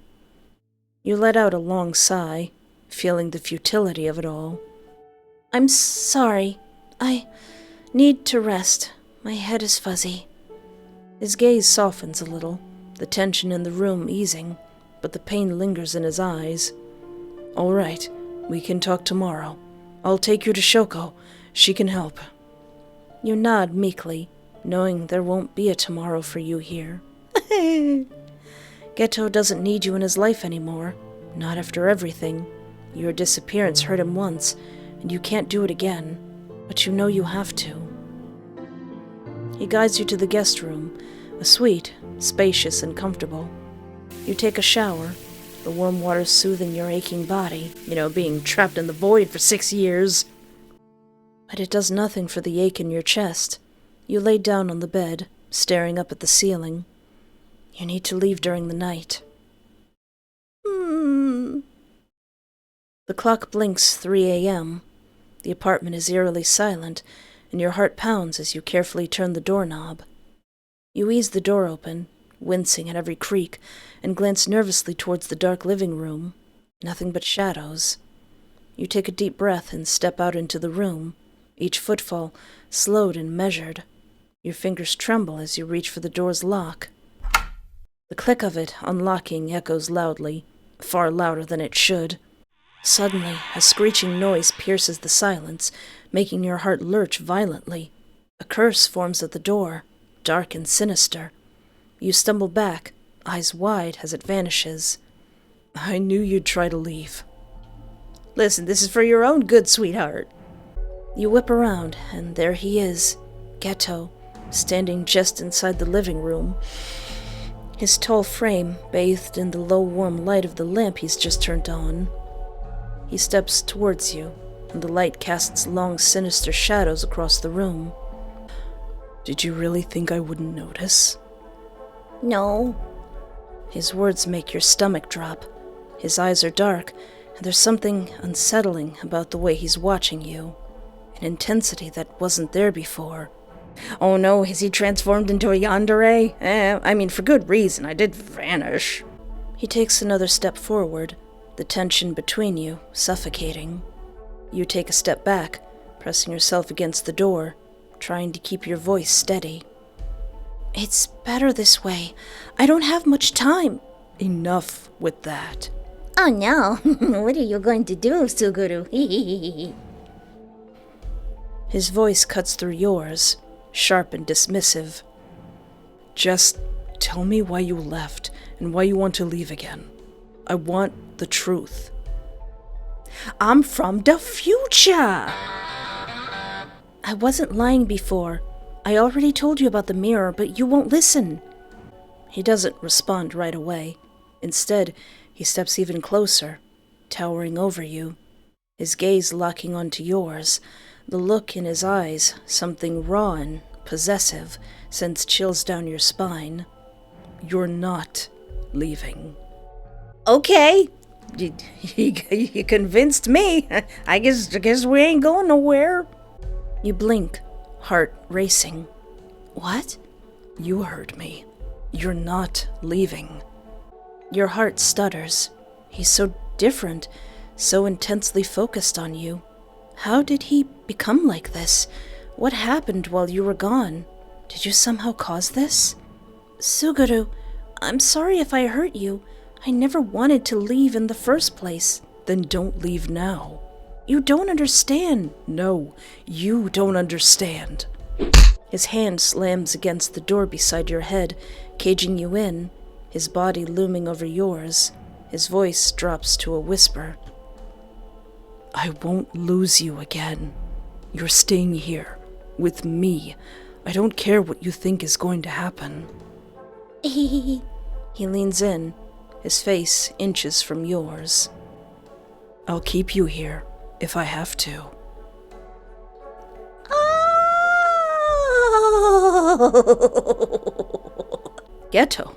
A: You let out a long sigh, feeling the futility of it all. I'm sorry. I need to rest. My head is fuzzy. His gaze softens a little, the tension in the room easing, but the pain lingers in his eyes.
B: All right, we can talk tomorrow. I'll take you to Shoko. She can help.
A: You nod meekly, knowing there won't be a tomorrow for you here. Geto doesn't need you in his life anymore, not after everything. Your disappearance hurt him once, and you can't do it again, but you know you have to. He guides you to the guest room, a suite, spacious and comfortable. You take a shower, the warm water soothing your aching body, being trapped in the void for 6 years. But it does nothing for the ache in your chest. You lay down on the bed, staring up at the ceiling. You need to leave during the night. The clock blinks 3 a.m. The apartment is eerily silent, and your heart pounds as you carefully turn the doorknob. You ease the door open, wincing at every creak, and glance nervously towards the dark living room. Nothing but shadows. You take a deep breath and step out into the room, each footfall slowed and measured. Your fingers tremble as you reach for the door's lock. The click of it unlocking echoes loudly, far louder than it should. Suddenly, a screeching noise pierces the silence, making your heart lurch violently. A curse forms at the door, dark and sinister. You stumble back, eyes wide as it vanishes.
B: I knew you'd try to leave.
A: Listen, this is for your own good, sweetheart. You whip around, and there he is, Geto, standing just inside the living room. His tall frame bathed in the low warm light of the lamp he's just turned on. He steps towards you, and the light casts long, sinister shadows across the room.
B: Did you really think I wouldn't notice?
A: No. His words make your stomach drop. His eyes are dark, and there's something unsettling about the way he's watching you. An intensity that wasn't there before. Oh no, has he transformed into a yandere? For good reason, I did vanish. He takes another step forward, the tension between you suffocating. You take a step back, pressing yourself against the door, trying to keep your voice steady. It's better this way. I don't have much time.
B: Enough with that.
C: Oh no, what are you going to do, Suguru?
A: His voice cuts through yours, sharp and dismissive.
B: Just tell me why you left and why you want to leave again. I want the truth.
A: I'm from the future! I wasn't lying before. I already told you about the mirror, but you won't listen. He doesn't respond right away. Instead, he steps even closer, towering over you, his gaze locking onto yours. The look in his eyes, something raw and possessive, sends chills down your spine.
B: You're not leaving.
A: Okay. You convinced me. I guess we ain't going nowhere. You blink, heart racing. What?
B: You heard me. You're not leaving.
A: Your heart stutters. He's so different, so intensely focused on you. How did he become like this? What happened while you were gone? Did you somehow cause this? Suguru, I'm sorry if I hurt you. I never wanted to leave in the first place.
B: Then don't leave now.
A: You don't understand.
B: No, you don't understand.
A: His hand slams against the door beside your head, caging you in, his body looming over yours. His voice drops to a whisper.
B: I won't lose you again. You're staying here, with me. I don't care what you think is going to happen.
A: He leans in, his face inches from yours.
B: I'll keep you here, if I have to.
A: Geto.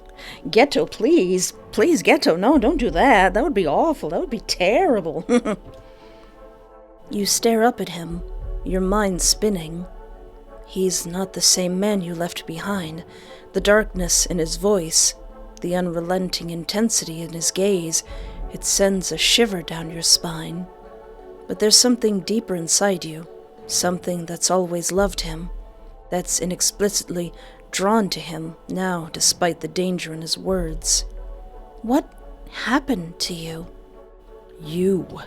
A: Geto, please. Please, Geto, no, don't do that. That would be awful. That would be terrible. You stare up at him, your mind spinning. He's not the same man you left behind. The darkness in his voice, the unrelenting intensity in his gaze, it sends a shiver down your spine. But there's something deeper inside you, something that's always loved him, that's inexplicitly drawn to him now despite the danger in his words. What happened to you? You.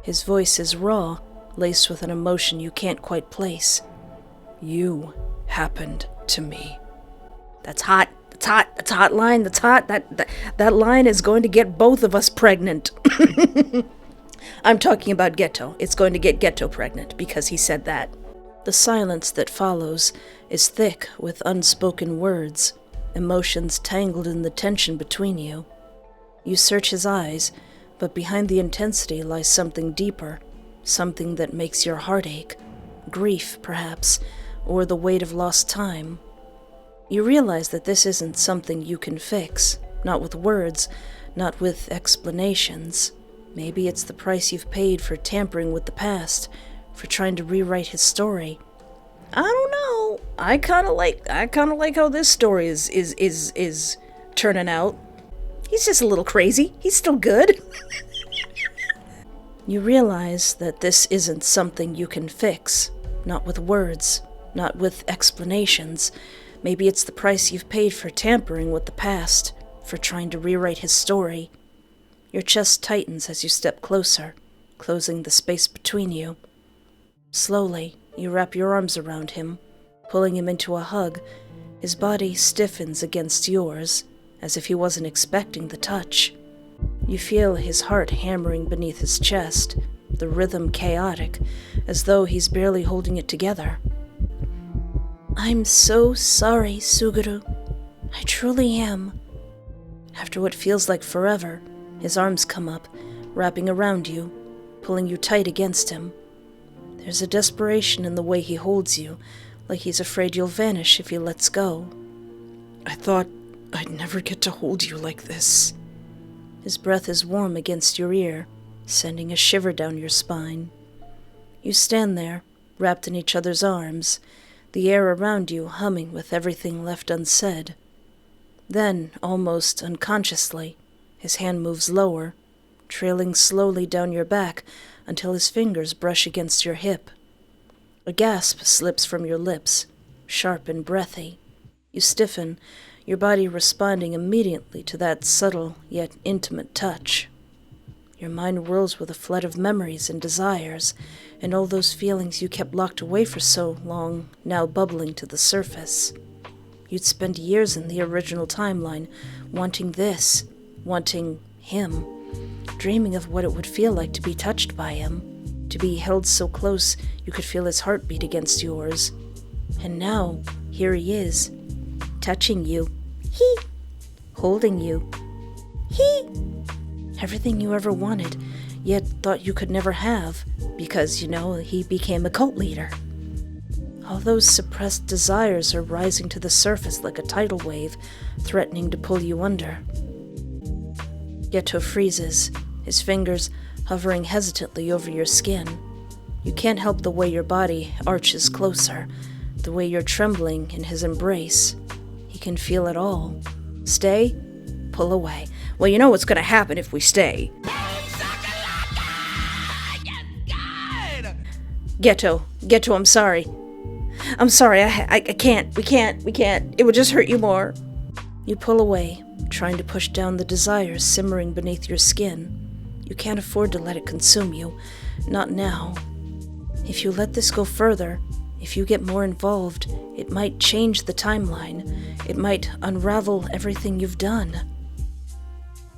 A: His voice is raw, laced with an emotion you can't quite place. You happened to me. That's hot. That's hot. That's a hot line. That's hot. That line is going to get both of us pregnant. I'm talking about Geto. It's going to get Geto pregnant because he said that. The silence that follows is thick with unspoken words, emotions tangled in the tension between you. You search his eyes, but behind the intensity lies something deeper, something that makes your heart ache, grief, perhaps, or the weight of lost time. You realize that this isn't something you can fix, not with words, not with explanations. Maybe it's the price you've paid for tampering with the past, for trying to rewrite his story. I don't know. I kind of like how this story is turning out. He's just a little crazy. He's still good. You realize that this isn't something you can fix, not with words, not with explanations. Maybe it's the price you've paid for tampering with the past, for trying to rewrite his story. Your chest tightens as you step closer, closing the space between you. Slowly, you wrap your arms around him, pulling him into a hug. His body stiffens against yours, as if he wasn't expecting the touch. You feel his heart hammering beneath his chest, the rhythm chaotic, as though he's barely holding it together. I'm so sorry, Suguru. I truly am. After what feels like forever, his arms come up, wrapping around you, pulling you tight against him. There's a desperation in the way he holds you, like he's afraid you'll vanish if he lets go.
B: I thought I'd never get to hold you like this.
A: His breath is warm against your ear, sending a shiver down your spine. You stand there, wrapped in each other's arms, the air around you humming with everything left unsaid. Then, almost unconsciously, his hand moves lower, trailing slowly down your back until his fingers brush against your hip. A gasp slips from your lips, sharp and breathy. You stiffen, your body responding immediately to that subtle yet intimate touch. Your mind whirls with a flood of memories and desires, and all those feelings you kept locked away for so long now bubbling to the surface. You'd spent years in the original timeline, wanting this, wanting him, dreaming of what it would feel like to be touched by him, to be held so close you could feel his heartbeat against yours. And now, here he is, touching you, holding you, everything you ever wanted, yet thought you could never have, because, he became a cult leader. All those suppressed desires are rising to the surface like a tidal wave, threatening to pull you under. Geto freezes, his fingers hovering hesitantly over your skin. You can't help the way your body arches closer, the way you're trembling in his embrace. He can feel it all. Stay? Pull away. Well, you know what's going to happen if we stay. Geto, I'm sorry. I'm sorry, I can't. We can't. It would just hurt you more. You pull away, trying to push down the desires simmering beneath your skin. You can't afford to let it consume you. Not now. If you let this go further, if you get more involved, it might change the timeline. It might unravel everything you've done.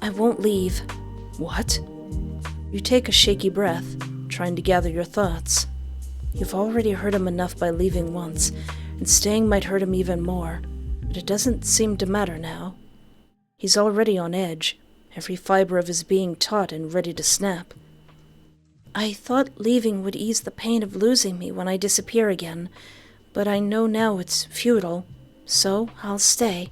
A: I won't leave. What? You take a shaky breath, trying to gather your thoughts. You've already hurt him enough by leaving once, and staying might hurt him even more, but it doesn't seem to matter now. He's already on edge, every fiber of his being taut and ready to snap. I thought leaving would ease the pain of losing me when I disappear again, but I know now it's futile, so I'll stay.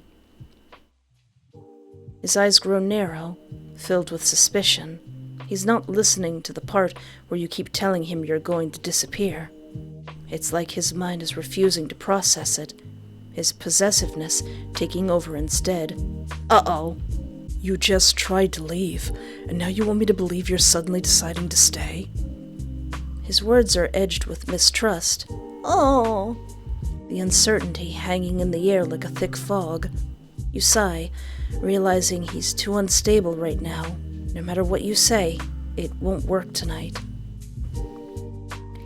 A: His eyes grow narrow, filled with suspicion. He's not listening to the part where you keep telling him you're going to disappear. It's like his mind is refusing to process it, his possessiveness taking over instead. Uh-oh.
B: You just tried to leave, and now you want me to believe you're suddenly deciding to stay?
A: His words are edged with mistrust.
C: Oh.
A: The uncertainty hanging in the air like a thick fog. You sigh, realizing he's too unstable right now. No matter what you say, it won't work tonight.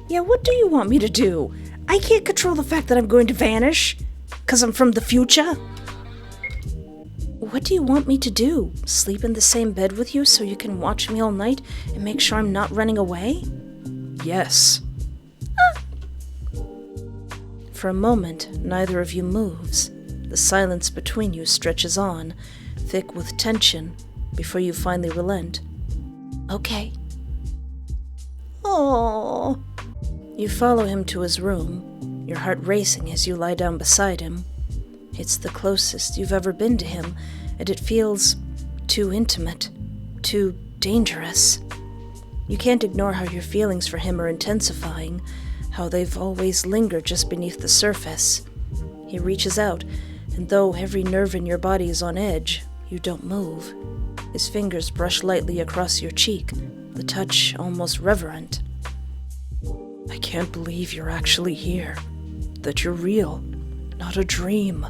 C: Yeah, what do you want me to do? I can't control the fact that I'm going to vanish? 'Cause I'm from the future?
A: What do you want me to do? Sleep in the same bed with you so you can watch me all night and make sure I'm not running away?
B: Yes.
A: For a moment, neither of you moves. The silence between you stretches on, thick with tension, before you finally relent. Okay.
C: Oh.
A: You follow him to his room, your heart racing as you lie down beside him. It's the closest you've ever been to him, and it feels too intimate, too dangerous. You can't ignore how your feelings for him are intensifying, how they've always lingered just beneath the surface. He reaches out, and though every nerve in your body is on edge, you don't move. His fingers brush lightly across your cheek, the touch almost reverent.
B: I can't believe you're actually here, that you're real, not a dream.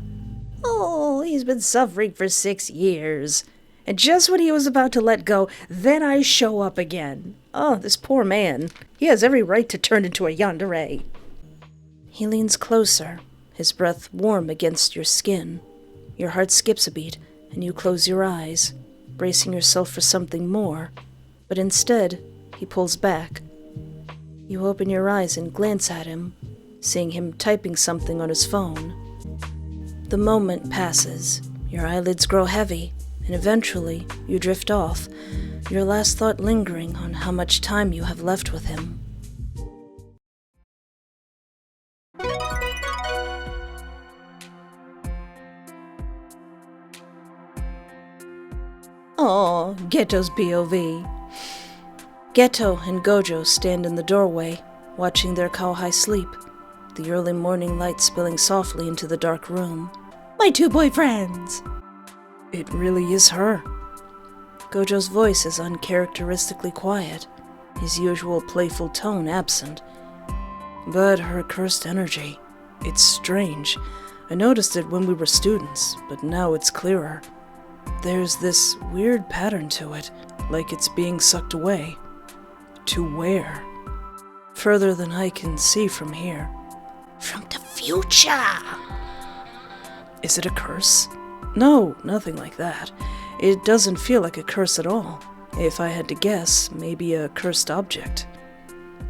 C: Oh, he's been suffering for 6 years. And just when he was about to let go, then I show up again. Oh, this poor man. He has every right to turn into a yandere.
A: He leans closer, his breath warm against your skin. Your heart skips a beat, and you close your eyes, bracing yourself for something more. But instead, he pulls back. You open your eyes and glance at him, seeing him typing something on his phone. The moment passes, your eyelids grow heavy, and eventually you drift off, your last thought lingering on how much time you have left with him.
C: Oh, Geto's POV.
A: Geto and Gojo stand in the doorway, watching their Khywae sleep, the early morning light spilling softly into the dark room.
C: My 2 boyfriends!
B: It really is her.
A: Gojo's voice is uncharacteristically quiet, his usual playful tone absent.
B: But her cursed energy, it's strange. I noticed it when we were students, but now it's clearer. There's this weird pattern to it, like it's being sucked away. To where? Further than I can see from here.
C: From the future!
B: Is it a curse? No, nothing like that. It doesn't feel like a curse at all. If I had to guess, maybe a cursed object.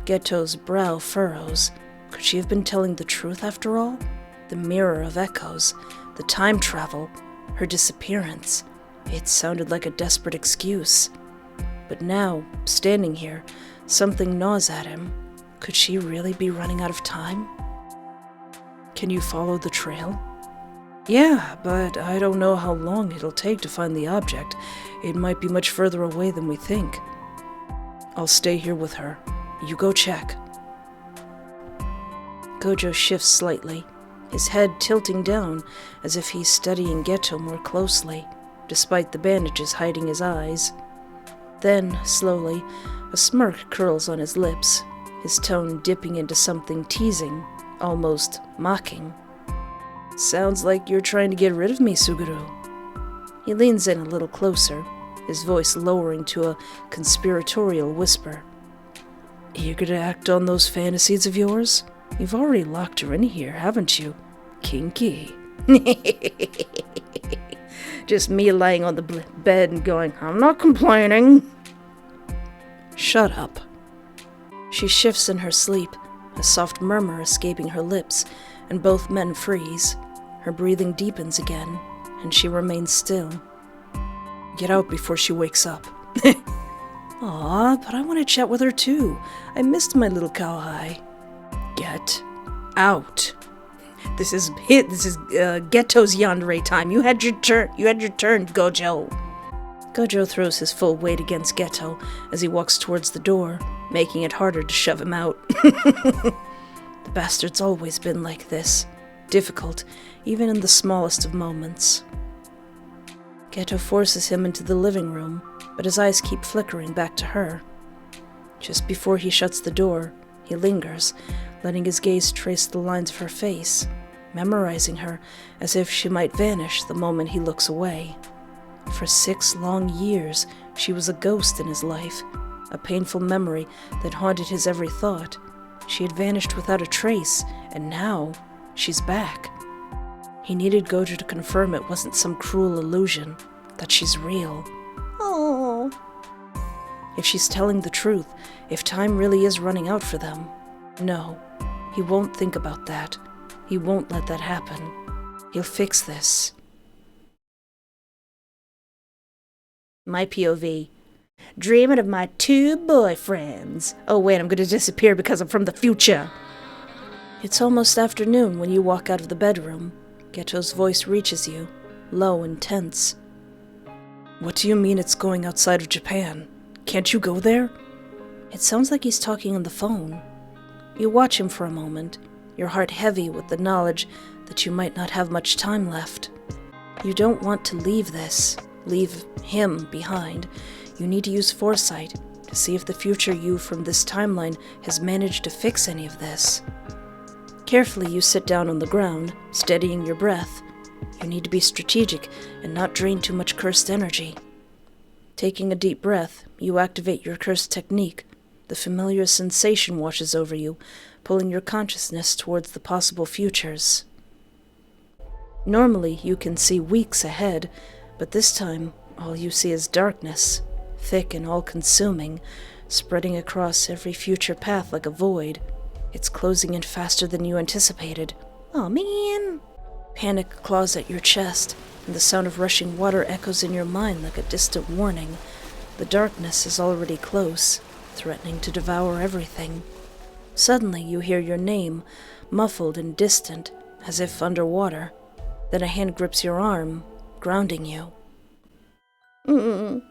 A: Geto's brow furrows. Could she have been telling the truth after all? The mirror of echoes, the time travel, her disappearance. It sounded like a desperate excuse. But now, standing here, something gnaws at him. Could she really be running out of time?
B: Can you follow the trail? Yeah, but I don't know how long it'll take to find the object. It might be much further away than we think. I'll stay here with her. You go check.
A: Gojo shifts slightly, his head tilting down as if he's studying Geto more closely, despite the bandages hiding his eyes. Then, slowly, a smirk curls on his lips, his tone dipping into something teasing, almost mocking.
B: Sounds like you're trying to get rid of me, Suguru.
A: He leans in a little closer, his voice lowering to a conspiratorial whisper.
B: Eager to act on those fantasies of yours? You've already locked her in here, haven't you? Kinky.
C: Just me lying on the bed and going, I'm not complaining.
B: Shut up.
A: She shifts in her sleep, a soft murmur escaping her lips, and both men freeze. Her breathing deepens again, and she remains still.
B: Get out before she wakes up.
A: Aw, but I want to chat with her too. I missed my little Khywae.
B: Get out.
C: This is Geto's yandere time. You had your turn, Gojo.
A: Gojo throws his full weight against Geto as he walks towards the door, making it harder to shove him out. The bastard's always been like this, difficult, even in the smallest of moments. Geto forces him into the living room, but his eyes keep flickering back to her. Just before he shuts the door, he lingers, letting his gaze trace the lines of her face, memorizing her as if she might vanish the moment he looks away. For 6 long years, she was a ghost in his life, a painful memory that haunted his every thought. She had vanished without a trace, and now she's back. He needed Gojo to confirm it wasn't some cruel illusion, that she's real.
C: Oh.
A: If she's telling the truth, if time really is running out for them, no, he won't think about that. He won't let that happen. He'll fix this.
C: My POV. Dreaming of my 2 boyfriends. Oh wait, I'm gonna disappear because I'm from the future.
A: It's almost afternoon when you walk out of the bedroom. Geto's voice reaches you, low and tense. What do you mean it's going outside of Japan? Can't you go there? It sounds like he's talking on the phone. You watch him for a moment, your heart heavy with the knowledge that you might not have much time left. You don't want to leave him behind. You need to use foresight to see if the future you from this timeline has managed to fix any of this. Carefully, you sit down on the ground, steadying your breath. You need to be strategic and not drain too much cursed energy. Taking a deep breath, you activate your cursed technique. The familiar sensation washes over you, pulling your consciousness towards the possible futures. Normally, you can see weeks ahead, but this time, all you see is darkness, thick and all-consuming, spreading across every future path like a void. It's closing in faster than you anticipated.
C: Oh man!
A: Panic claws at your chest, and the sound of rushing water echoes in your mind like a distant warning. The darkness is already close, threatening to devour everything. Suddenly you hear your name, muffled and distant, as if underwater. Then a hand grips your arm, grounding you.
C: Mm-mm.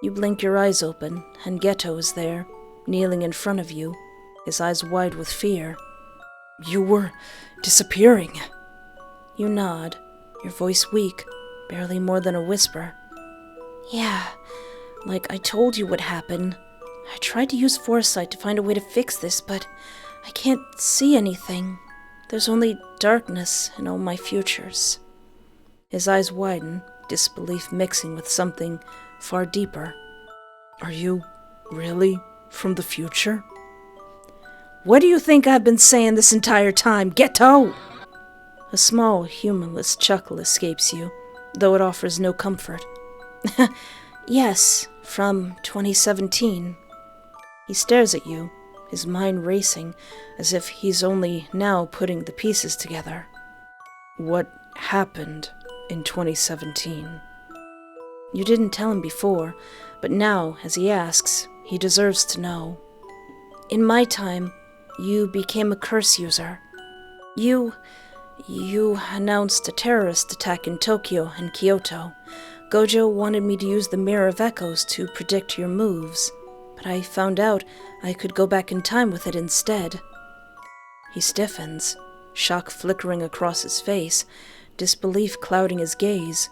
A: You blink your eyes open, and Geto is there, kneeling in front of you, his eyes wide with fear. You were disappearing. You nod, your voice weak, barely more than a whisper.
C: Yeah, like I told you would happen. I tried to use foresight to find a way to fix this, but I can't see anything. There's only darkness in all my futures.
A: His eyes widen, disbelief mixing with something far deeper. Are you really from the future?
C: What do you think I've been saying this entire time? Geto!
A: A small, humorless chuckle escapes you, though it offers no comfort.
C: Yes, from 2017.
A: He stares at you, his mind racing, as if he's only now putting the pieces together. What happened in 2017? You didn't tell him before, but now, as he asks, he deserves to know.
C: In my time, you became a curse user. You announced a terrorist attack in Tokyo and Kyoto. Gojo wanted me to use the Mirror of Echoes to predict your moves, but I found out I could go back in time with it instead.
A: He stiffens, shock flickering across his face, disbelief clouding his gaze.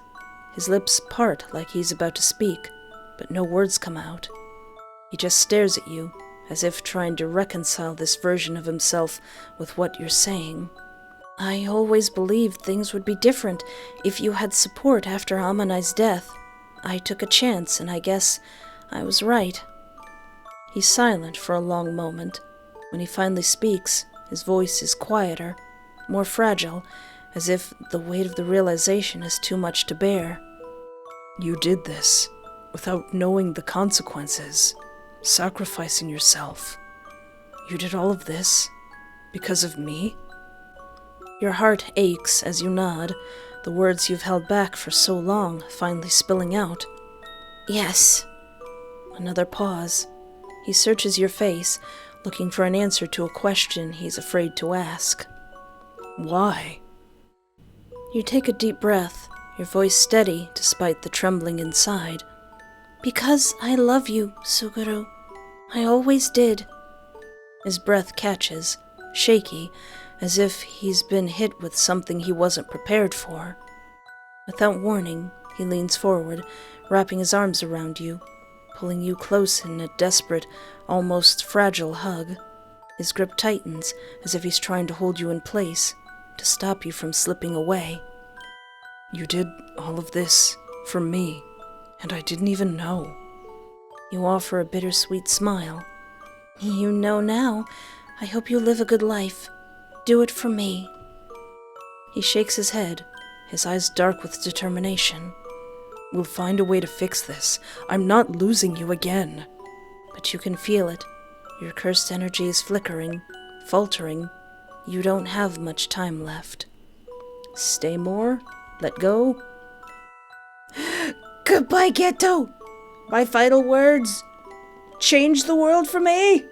A: His lips part like he's about to speak, but no words come out. He just stares at you, as if trying to reconcile this version of himself with what you're saying.
C: I always believed things would be different if you had support after Amanai's death. I took a chance, and I guess I was right.
A: He's silent for a long moment. When he finally speaks, his voice is quieter, more fragile, as if the weight of the realization is too much to bear. You did this without knowing the consequences, sacrificing yourself. You did all of this because of me? Your heart aches as you nod, the words you've held back for so long finally spilling out.
C: Yes.
A: Another pause. He searches your face, looking for an answer to a question he's afraid to ask. Why? You take a deep breath, your voice steady despite the trembling inside.
B: Because I love you, Suguru. I always did.
A: His breath catches, shaky, as if he's been hit with something he wasn't prepared for. Without warning, he leans forward, wrapping his arms around you, pulling you close in a desperate, almost fragile hug. His grip tightens, as if he's trying to hold you in place, to stop you from slipping away.
B: You did all of this for me, and I didn't even know.
A: You offer a bittersweet smile.
B: You know now. I hope you live a good life. Do it for me.
A: He shakes his head, his eyes dark with determination.
B: We'll find a way to fix this. I'm not losing you again.
A: But you can feel it. Your cursed energy is flickering, faltering. You don't have much time left. Stay more? Let go?
C: Goodbye, Geto! My final words. Change the world for me!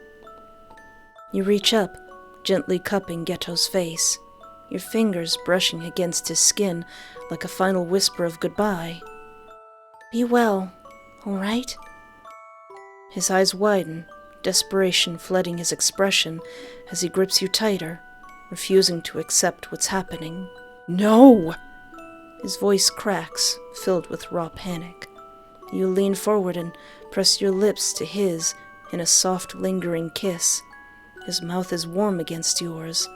A: You reach up, gently cupping Geto's face, your fingers brushing against his skin like a final whisper of goodbye.
B: Be well, all right?
A: His eyes widen, desperation flooding his expression as he grips you tighter, refusing to accept what's happening.
B: No!
A: His voice cracks, filled with raw panic. You lean forward and press your lips to his in a soft, lingering kiss. His mouth is warm against yours,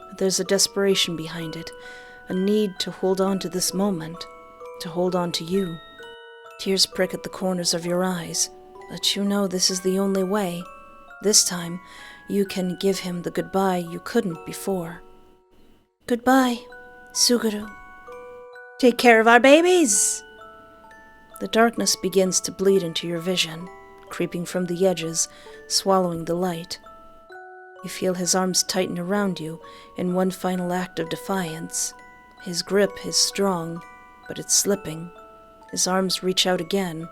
A: but there's a desperation behind it, a need to hold on to this moment, to hold on to you. Tears prick at the corners of your eyes, but you know this is the only way. This time, you can give him the goodbye you couldn't before.
B: Goodbye, Suguru.
C: Take care of our babies!
A: The darkness begins to bleed into your vision, creeping from the edges, swallowing the light. You feel his arms tighten around you in one final act of defiance. His grip is strong, but it's slipping. His arms reach out again,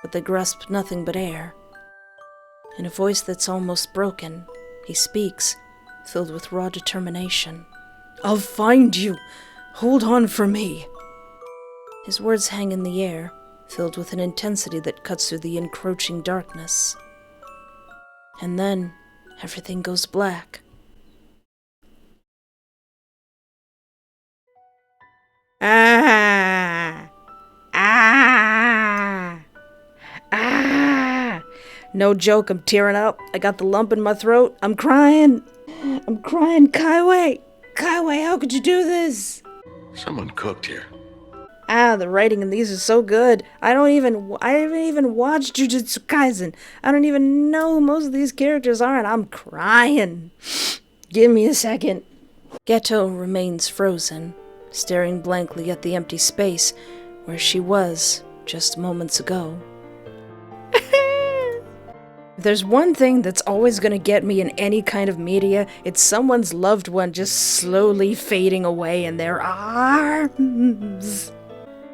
A: but they grasp nothing but air. In a voice that's almost broken, he speaks, filled with raw determination.
B: I'll find you. Hold on for me.
A: His words hang in the air, filled with an intensity that cuts through the encroaching darkness. And then, everything goes black.
C: Ah! Ah! Ah! No joke, I'm tearing up. I got the lump in my throat. I'm crying. I'm crying, Khywae. Khywae, how could you do this?
D: Someone cooked here.
C: The writing in these is so good. I haven't even watched Jujutsu Kaisen. I don't even know who most of these characters are, and I'm crying. Give me a second.
A: Geto remains frozen, staring blankly at the empty space where she was just moments ago.
C: If there's one thing that's always going to get me in any kind of media, it's someone's loved one just slowly fading away in their arms.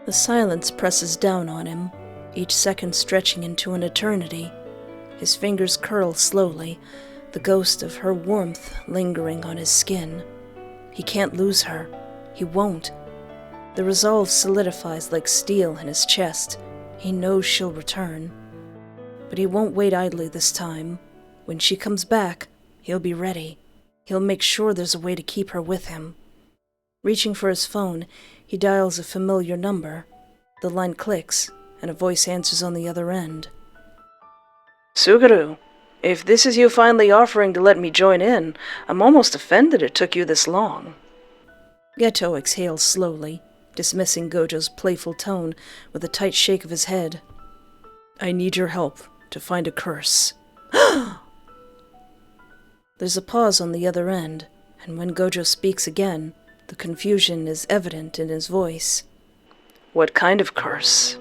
A: The silence presses down on him, each second stretching into an eternity. His fingers curl slowly, the ghost of her warmth lingering on his skin. He can't lose her. He won't. The resolve solidifies like steel in his chest. He knows she'll return. But he won't wait idly this time. When she comes back, he'll be ready. He'll make sure there's a way to keep her with him. Reaching for his phone, he dials a familiar number. The line clicks, and a voice answers on the other end.
B: Suguru, if this is you finally offering to let me join in, I'm almost offended it took you this long.
A: Geto exhales slowly, dismissing Gojo's playful tone with a tight shake of his head.
B: I need your help to find a curse.
A: There's a pause on the other end, and when Gojo speaks again, the confusion is evident in his voice.
B: What kind of curse?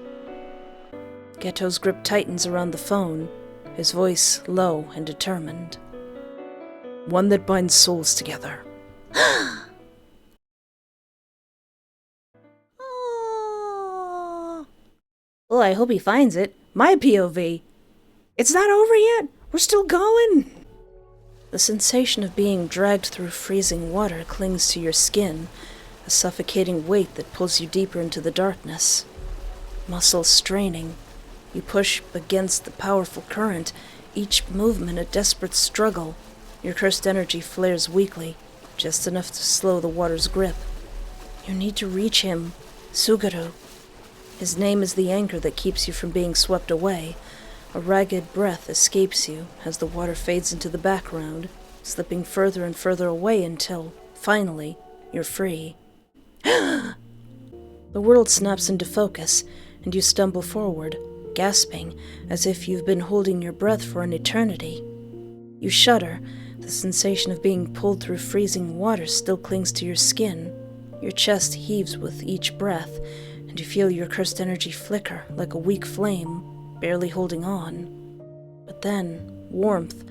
A: Geto's grip tightens around the phone, his voice low and determined.
B: One that binds souls together.
C: Well, I hope he finds it. My POV. It's not over yet. We're still going.
A: The sensation of being dragged through freezing water clings to your skin, a suffocating weight that pulls you deeper into the darkness. Muscles straining, you push against the powerful current, each movement a desperate struggle. Your cursed energy flares weakly, just enough to slow the water's grip. You need to reach him, Suguru. His name is the anchor that keeps you from being swept away. A ragged breath escapes you as the water fades into the background, slipping further and further away until, finally, you're free. The world snaps into focus, and you stumble forward, gasping as if you've been holding your breath for an eternity. You shudder. The sensation of being pulled through freezing water still clings to your skin. Your chest heaves with each breath, and you feel your cursed energy flicker like a weak flame, barely holding on. But then, warmth,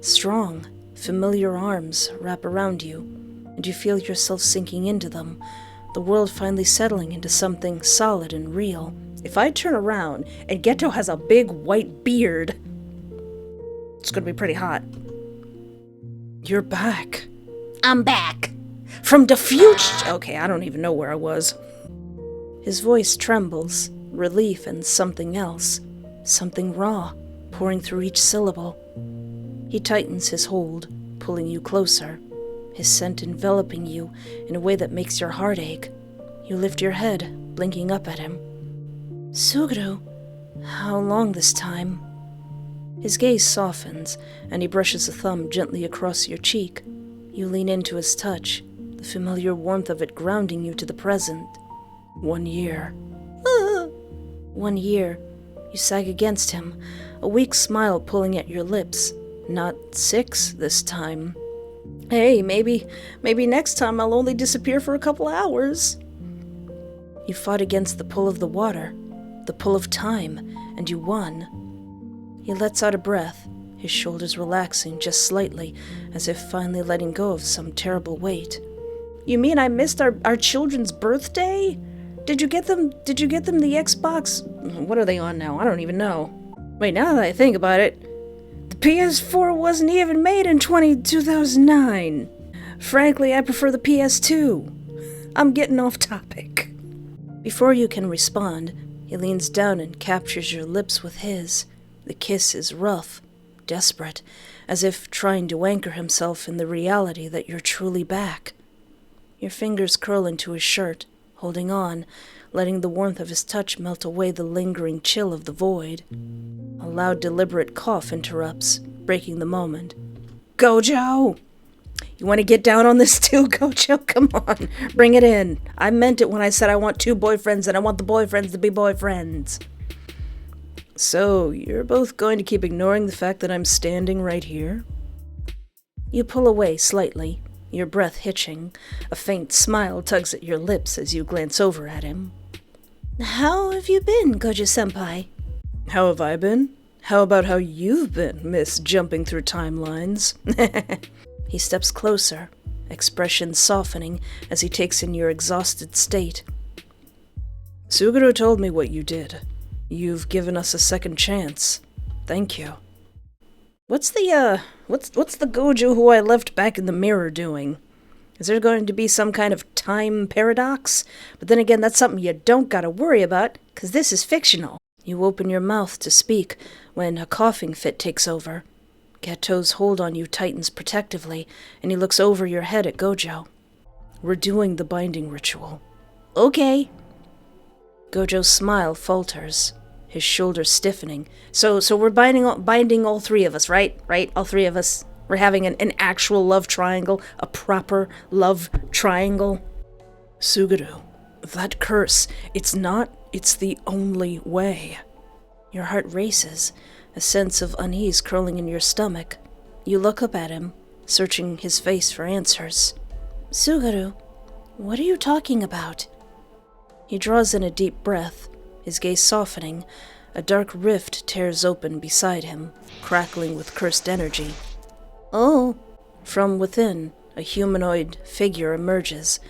A: strong, familiar arms wrap around you, and you feel yourself sinking into them, the world finally settling into something solid and real.
C: If I turn around and Geto has a big white beard, it's gonna be pretty hot.
B: You're back.
C: I'm back. From the future. Okay, I don't even know where I was.
A: His voice trembles, relief and something else, something raw, pouring through each syllable. He tightens his hold, pulling you closer, his scent enveloping you in a way that makes your heart ache. You lift your head, blinking up at him. Suguru, how long this time? His gaze softens, and he brushes a thumb gently across your cheek. You lean into his touch, the familiar warmth of it grounding you to the present. 1 year. 1 year. You sag against him, a weak smile pulling at your lips. Not 6 this time.
C: Hey, maybe next time I'll only disappear for a couple hours.
A: You fought against the pull of the water, the pull of time, and you won. He lets out a breath, his shoulders relaxing just slightly, as if finally letting go of some terrible weight.
C: You mean I missed our children's birthday? Did you get them the Xbox? What are they on now? I don't even know. Wait, now that I think about it, the PS4 wasn't even made in 2009. Frankly, I prefer the PS2. I'm getting off topic.
A: Before you can respond, he leans down and captures your lips with his. The kiss is rough, desperate, as if trying to anchor himself in the reality that you're truly back. Your fingers curl into his shirt, holding on, letting the warmth of his touch melt away the lingering chill of the void. A loud, deliberate cough interrupts, breaking the moment.
C: Gojo! You want to get down on this too, Gojo? Come on, bring it in. I meant it when I said I want 2 boyfriends and I want the boyfriends to be boyfriends.
B: So, you're both going to keep ignoring the fact that I'm standing right here?
A: You pull away slightly, your breath hitching. A faint smile tugs at your lips as you glance over at him. How have you been, Gojo-senpai?
B: How have I been? How about how you've been, Miss Jumping Through Timelines?
A: He steps closer, expression softening as he takes in your exhausted state.
B: Suguru told me what you did. You've given us a second chance. Thank you.
C: What's the Gojo who I left back in the mirror doing? Is there going to be some kind of time paradox? But then again, that's something you don't gotta worry about, 'cause this is fictional.
A: You open your mouth to speak when a coughing fit takes over. Geto's hold on you tightens protectively, and he looks over your head at Gojo.
B: We're doing the binding ritual.
C: Okay.
A: Gojo's smile falters, his shoulders stiffening.
C: So we're binding all 3 of us, right? Right? All 3 of us. We're having an actual love triangle, a proper love triangle.
B: Suguru, that curse, it's the only way.
A: Your heart races, a sense of unease curling in your stomach. You look up at him, searching his face for answers. Suguru, what are you talking about? He draws in a deep breath, his gaze softening. A dark rift tears open beside him, crackling with cursed energy.
C: Oh.
A: From within, a humanoid figure emerges,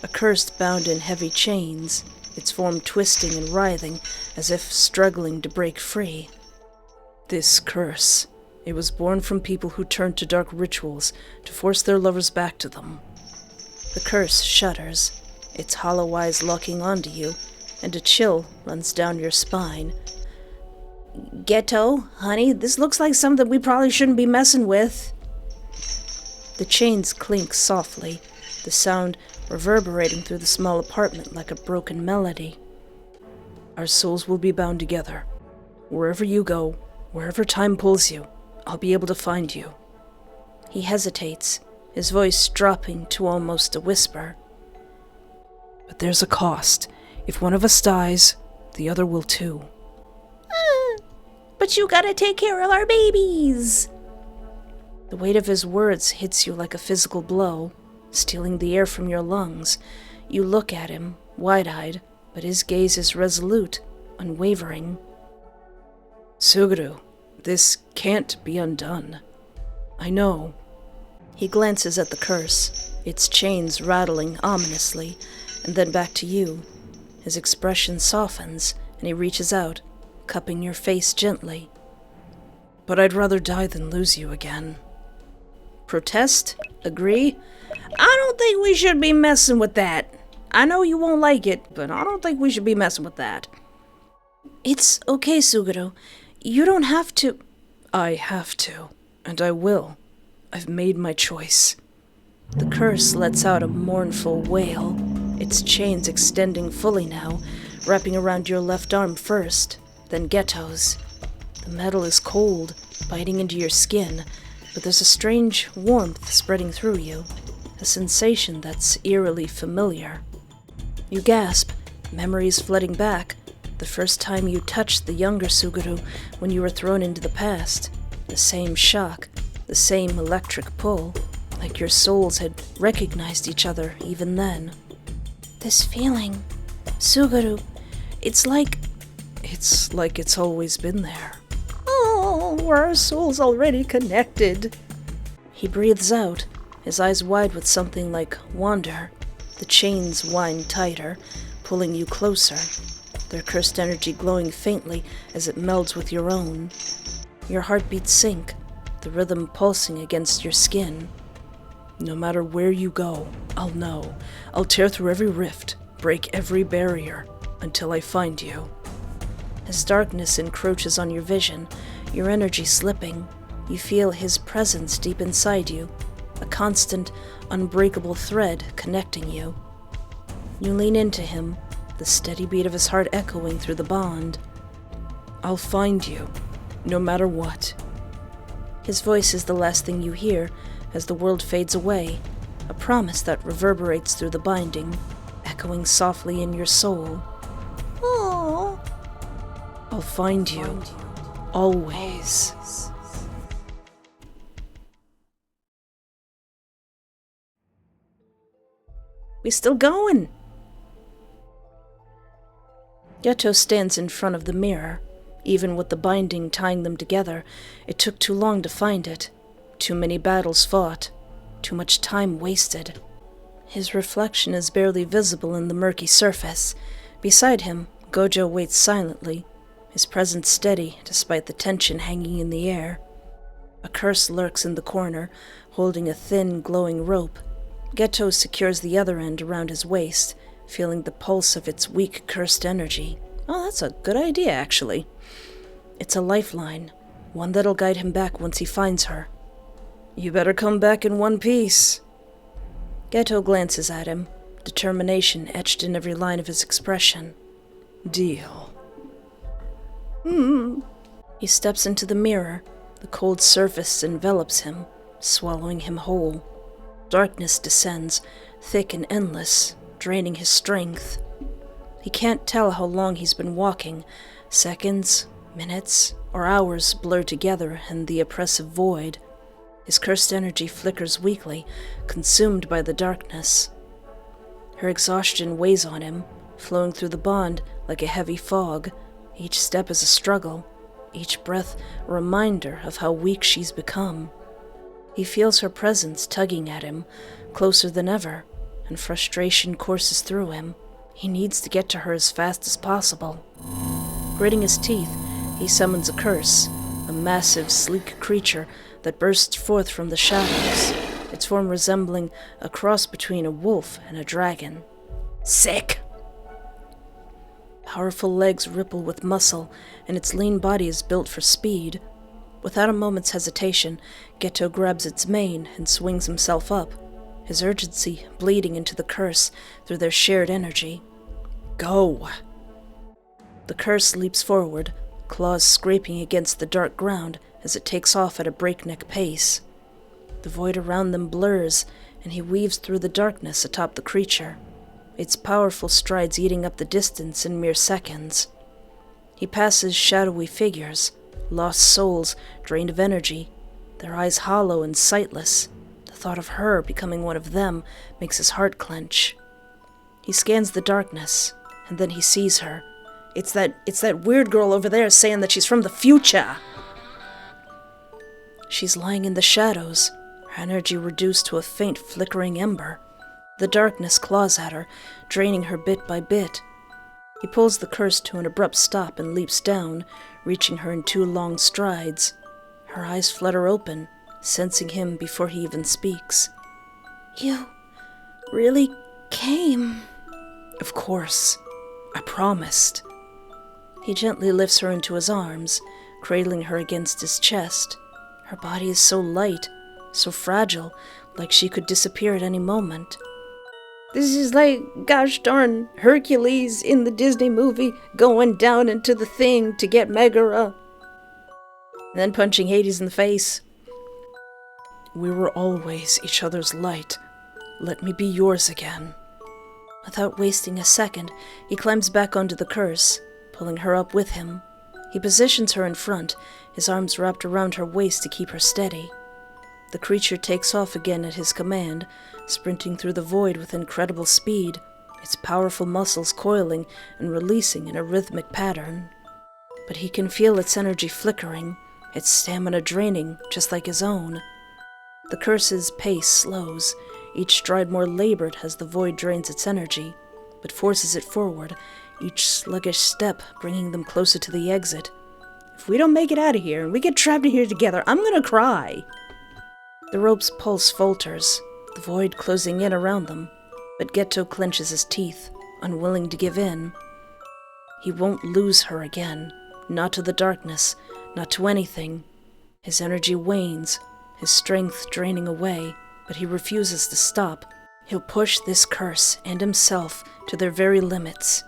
A: a cursed bound in heavy chains, its form twisting and writhing as if struggling to break free.
B: This curse, it was born from people who turned to dark rituals to force their lovers back to them.
A: The curse shudders, its hollow eyes locking onto you, and a chill runs down your spine.
C: Geto, honey, this looks like something we probably shouldn't be messing with.
A: The chains clink softly, the sound reverberating through the small apartment like a broken melody. Our souls will be bound together. Wherever you go, wherever time pulls you, I'll be able to find you.
C: He hesitates, his voice dropping to almost a whisper.
B: But there's a cost. If one of us dies, the other will too.
C: But you gotta take care of our babies!
A: The weight of his words hits you like a physical blow, stealing the air from your lungs. You look at him, wide-eyed, but his gaze is resolute, unwavering.
B: Suguru, this can't be undone. I know.
A: He glances at the curse, its chains rattling ominously, and then back to you. His expression softens, and he reaches out, cupping your face gently.
B: But I'd rather die than lose you again.
A: Protest? Agree?
C: I don't think we should be messing with that. I know you won't like it, but I don't think we should be messing with that.
A: It's okay, Suguru. You don't have to.
B: I have to, and I will. I've made my choice.
A: The curse lets out a mournful wail, its chains extending fully now, wrapping around your left arm first, then Geto's. The metal is cold, biting into your skin, but there's a strange warmth spreading through you, a sensation that's eerily familiar. You gasp, memories flooding back, the first time you touched the younger Suguru when you were thrown into the past. The same shock, the same electric pull, like your souls had recognized each other even then.
C: This feeling, Suguru, it's like
B: it's always been there.
C: Oh, we're our souls already connected.
A: He breathes out, his eyes wide with something like wonder. The chains wind tighter, pulling you closer, their cursed energy glowing faintly as it melds with your own. Your heartbeats sync, the rhythm pulsing against your skin.
B: No matter where you go, I'll know. I'll tear through every rift, break every barrier, until I find you.
A: As darkness encroaches on your vision, your energy slipping, you feel his presence deep inside you, a constant, unbreakable thread connecting you. You lean into him, the steady beat of his heart echoing through the bond.
B: I'll find you, no matter what.
A: His voice is the last thing you hear as the world fades away, a promise that reverberates through the binding, echoing softly in your soul.
C: Oh,
B: I'll find you, always.
C: We still going?
A: Geto stands in front of the mirror. Even with the binding tying them together, it took too long to find it. Too many battles fought. Too much time wasted. His reflection is barely visible in the murky surface. Beside him, Gojo waits silently, his presence steady despite the tension hanging in the air. A curse lurks in the corner, holding a thin, glowing rope. Geto secures the other end around his waist, feeling the pulse of its weak, cursed energy. Oh, that's a good idea, actually. It's a lifeline, one that'll guide him back once he finds her.
B: You better come back in one piece.
A: Geto glances at him, determination etched in every line of his expression.
B: Deal.
A: He steps into the mirror. The cold surface envelops him, swallowing him whole. Darkness descends, thick and endless, draining his strength. He can't tell how long he's been walking. Seconds, minutes, or hours blur together in the oppressive void. His cursed energy flickers weakly, consumed by the darkness. Her exhaustion weighs on him, flowing through the bond like a heavy fog. Each step is a struggle, each breath a reminder of how weak she's become. He feels her presence tugging at him, closer than ever, and frustration courses through him. He needs to get to her as fast as possible. Gritting his teeth, he summons a curse, a massive, sleek creature that bursts forth from the shadows, its form resembling a cross between a wolf and a dragon.
C: Sick.
A: Powerful legs ripple with muscle, and its lean body is built for speed. Without a moment's hesitation, Geto grabs its mane and swings himself up, his urgency bleeding into the curse through their shared energy. Go! The curse leaps forward, claws scraping against the dark ground as it takes off at a breakneck pace. The void around them blurs, and he weaves through the darkness atop the creature, its powerful strides eating up the distance in mere seconds. He passes shadowy figures, lost souls drained of energy, their eyes hollow and sightless. The thought of her becoming one of them makes his heart clench. He scans the darkness, and then he sees her.
C: It's that weird girl over there saying that she's from the future.
A: She's lying in the shadows, her energy reduced to a faint flickering ember. The darkness claws at her, draining her bit by bit. He pulls the curse to an abrupt stop and leaps down, reaching her in 2 long strides. Her eyes flutter open, sensing him before he even speaks.
C: You really came?
A: Of course. I promised. He gently lifts her into his arms, cradling her against his chest. Her body is so light, so fragile, like she could disappear at any moment.
C: This is like, gosh darn, Hercules in the Disney movie going down into the thing to get Megara, and then punching Hades in the face.
A: We were always each other's light. Let me be yours again. Without wasting a second, he climbs back onto the curse, pulling her up with him. He positions her in front, his arms wrapped around her waist to keep her steady. The creature takes off again at his command, sprinting through the void with incredible speed, its powerful muscles coiling and releasing in a rhythmic pattern. But he can feel its energy flickering, its stamina draining, just like his own. The curse's pace slows, each stride more labored as the void drains its energy, but forces it forward, each sluggish step bringing them closer to the exit.
C: If we don't make it out of here and we get trapped in here together, I'm gonna cry.
A: The rope's pulse falters, the void closing in around them, but Geto clenches his teeth, unwilling to give in. He won't lose her again, not to the darkness, not to anything. His energy wanes, his strength draining away, but he refuses to stop. He'll push this curse and himself to their very limits.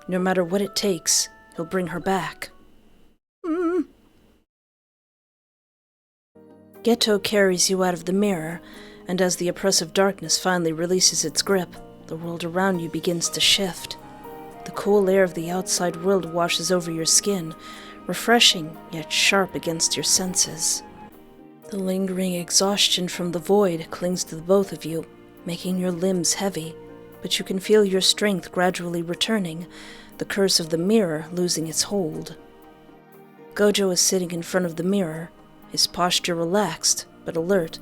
A: No matter what it takes, he'll bring her back. Geto carries you out of the mirror, and as the oppressive darkness finally releases its grip, the world around you begins to shift. The cool air of the outside world washes over your skin, refreshing yet sharp against your senses. The lingering exhaustion from the void clings to the both of you, making your limbs heavy, but you can feel your strength gradually returning, the curse of the mirror losing its hold. Gojo is sitting in front of the mirror, his posture relaxed but alert.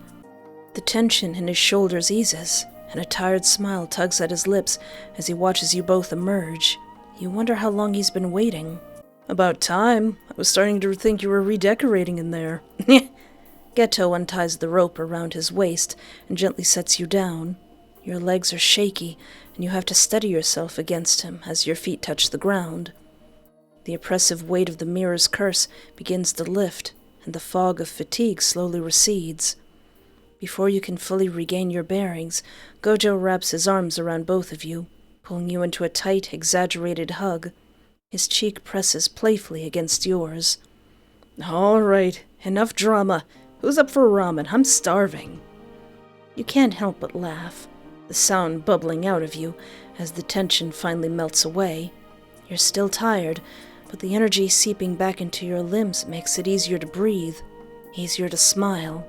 A: The tension in his shoulders eases, and a tired smile tugs at his lips as he watches you both emerge. You wonder how long he's been waiting.
B: About time. I was starting to think you were redecorating in there.
A: Geto unties the rope around his waist and gently sets you down. Your legs are shaky, and you have to steady yourself against him as your feet touch the ground. The oppressive weight of the mirror's curse begins to lift, and the fog of fatigue slowly recedes. Before you can fully regain your bearings, Gojo wraps his arms around both of you, pulling you into a tight, exaggerated hug. His cheek presses playfully against yours.
B: All right, enough drama. Who's up for ramen? I'm starving.
A: You can't help but laugh, the sound bubbling out of you as the tension finally melts away. You're still tired, but the energy seeping back into your limbs makes it easier to breathe, easier to smile.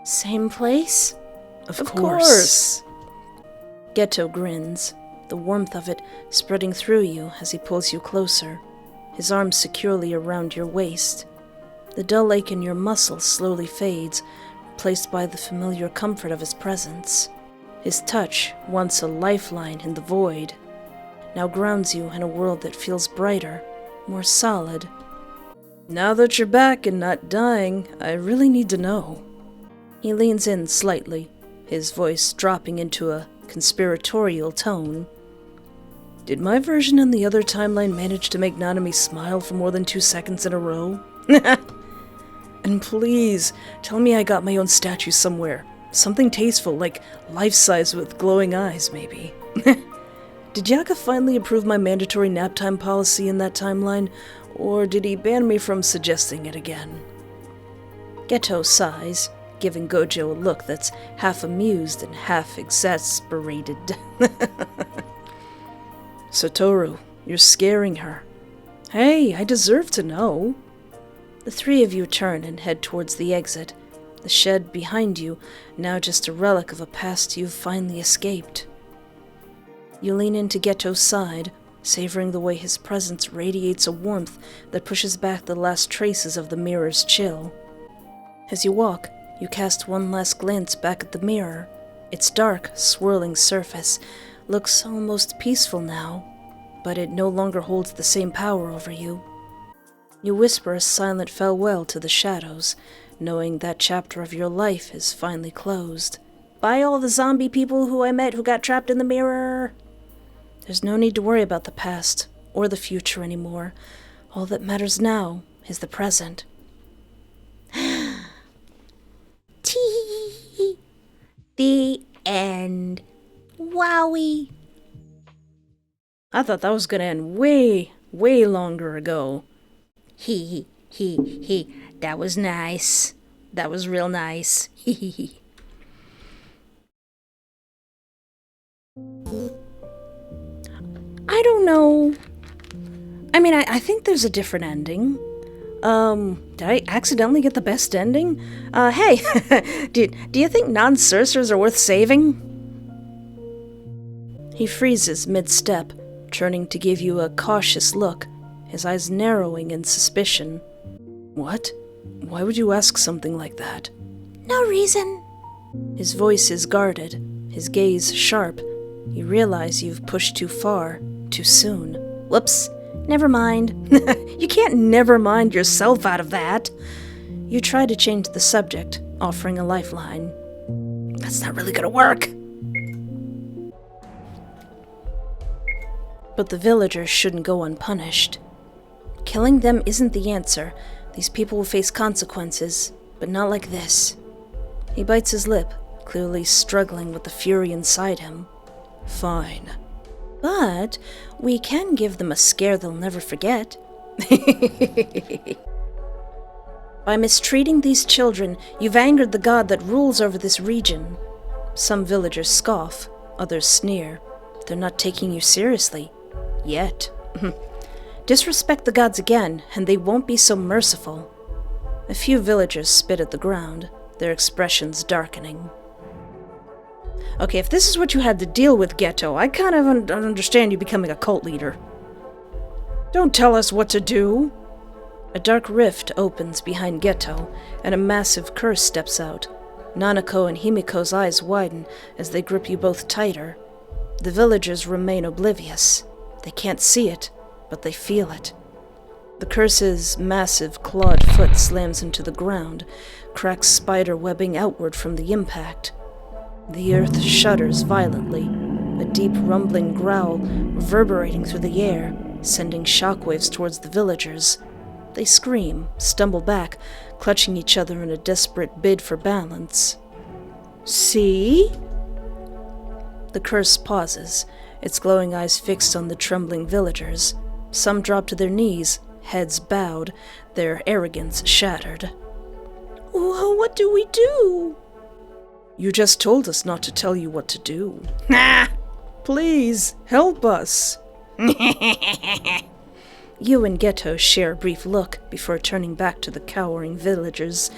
C: Same place?
A: Of course. Geto grins, the warmth of it spreading through you as he pulls you closer, his arms securely around your waist. The dull ache in your muscles slowly fades, replaced by the familiar comfort of his presence. His touch, once a lifeline in the void, now grounds you in a world that feels brighter, more solid.
B: Now that you're back and not dying, I really need to know.
A: He leans in slightly, his voice dropping into a conspiratorial tone.
B: Did my version in the other timeline manage to make Nanami smile for more than 2 seconds in a row? And please, tell me I got my own statue somewhere. Something tasteful, like life-size with glowing eyes, maybe. Did Yaka finally approve my mandatory nap time policy in that timeline, or did he ban me from suggesting it again?
A: Geto sighs, giving Gojo a look that's half amused and half exasperated.
B: Satoru, you're scaring her. Hey, I deserve to know.
A: The three of you turn and head towards the exit, the shed behind you, now just a relic of a past you've finally escaped. You lean into Geto's side, savoring the way his presence radiates a warmth that pushes back the last traces of the mirror's chill. As you walk, you cast one last glance back at the mirror. Its dark, swirling surface looks almost peaceful now, but it no longer holds the same power over you. You whisper a silent farewell to the shadows, knowing that chapter of your life is finally closed.
C: Bye all the zombie people who I met who got trapped in the mirror.
A: There's no need to worry about the past or the future anymore. All that matters now is the present.
C: Tee. The end. Wowie.
B: I thought that was gonna end way, way longer ago.
C: He. That was nice. That was real nice. He.
B: I don't know. I mean, I think there's a different ending. Did I accidentally get the best ending? Hey, do you think non-sorcerers are worth saving?
A: He freezes mid-step, turning to give you a cautious look, his eyes narrowing in suspicion.
B: What? Why would you ask something like that?
C: No reason.
A: His voice is guarded, his gaze sharp. You realize you've pushed too far, too soon.
C: Whoops. Never mind. You can't never mind yourself out of that.
A: You try to change the subject, offering a lifeline.
C: That's not really gonna work.
A: But the villagers shouldn't go unpunished. Killing them isn't the answer. These people will face consequences, but not like this. He bites his lip, clearly struggling with the fury inside him.
B: Fine.
A: But we can give them a scare they'll never forget. By mistreating these children, you've angered the god that rules over this region. Some villagers scoff, others sneer. They're not taking you seriously. Yet. Disrespect the gods again, and they won't be so merciful. A few villagers spit at the ground, their expressions darkening.
B: Okay, if this is what you had to deal with, Geto, I kind of don't understand you becoming a cult leader. Don't tell us what to do.
A: A dark rift opens behind Geto, and a massive curse steps out. Nanako and Himiko's eyes widen as they grip you both tighter. The villagers remain oblivious. They can't see it, but they feel it. The curse's massive clawed foot slams into the ground, cracks spider webbing outward from the impact. The earth shudders violently, a deep rumbling growl reverberating through the air, sending shockwaves towards the villagers. They scream, stumble back, clutching each other in a desperate bid for balance.
B: See?
A: The curse pauses, its glowing eyes fixed on the trembling villagers. Some drop to their knees, heads bowed, their arrogance shattered.
C: What do we do?
B: You just told us not to tell you what to do. Please, help us.
A: You and Geto share a brief look before turning back to the cowering villagers.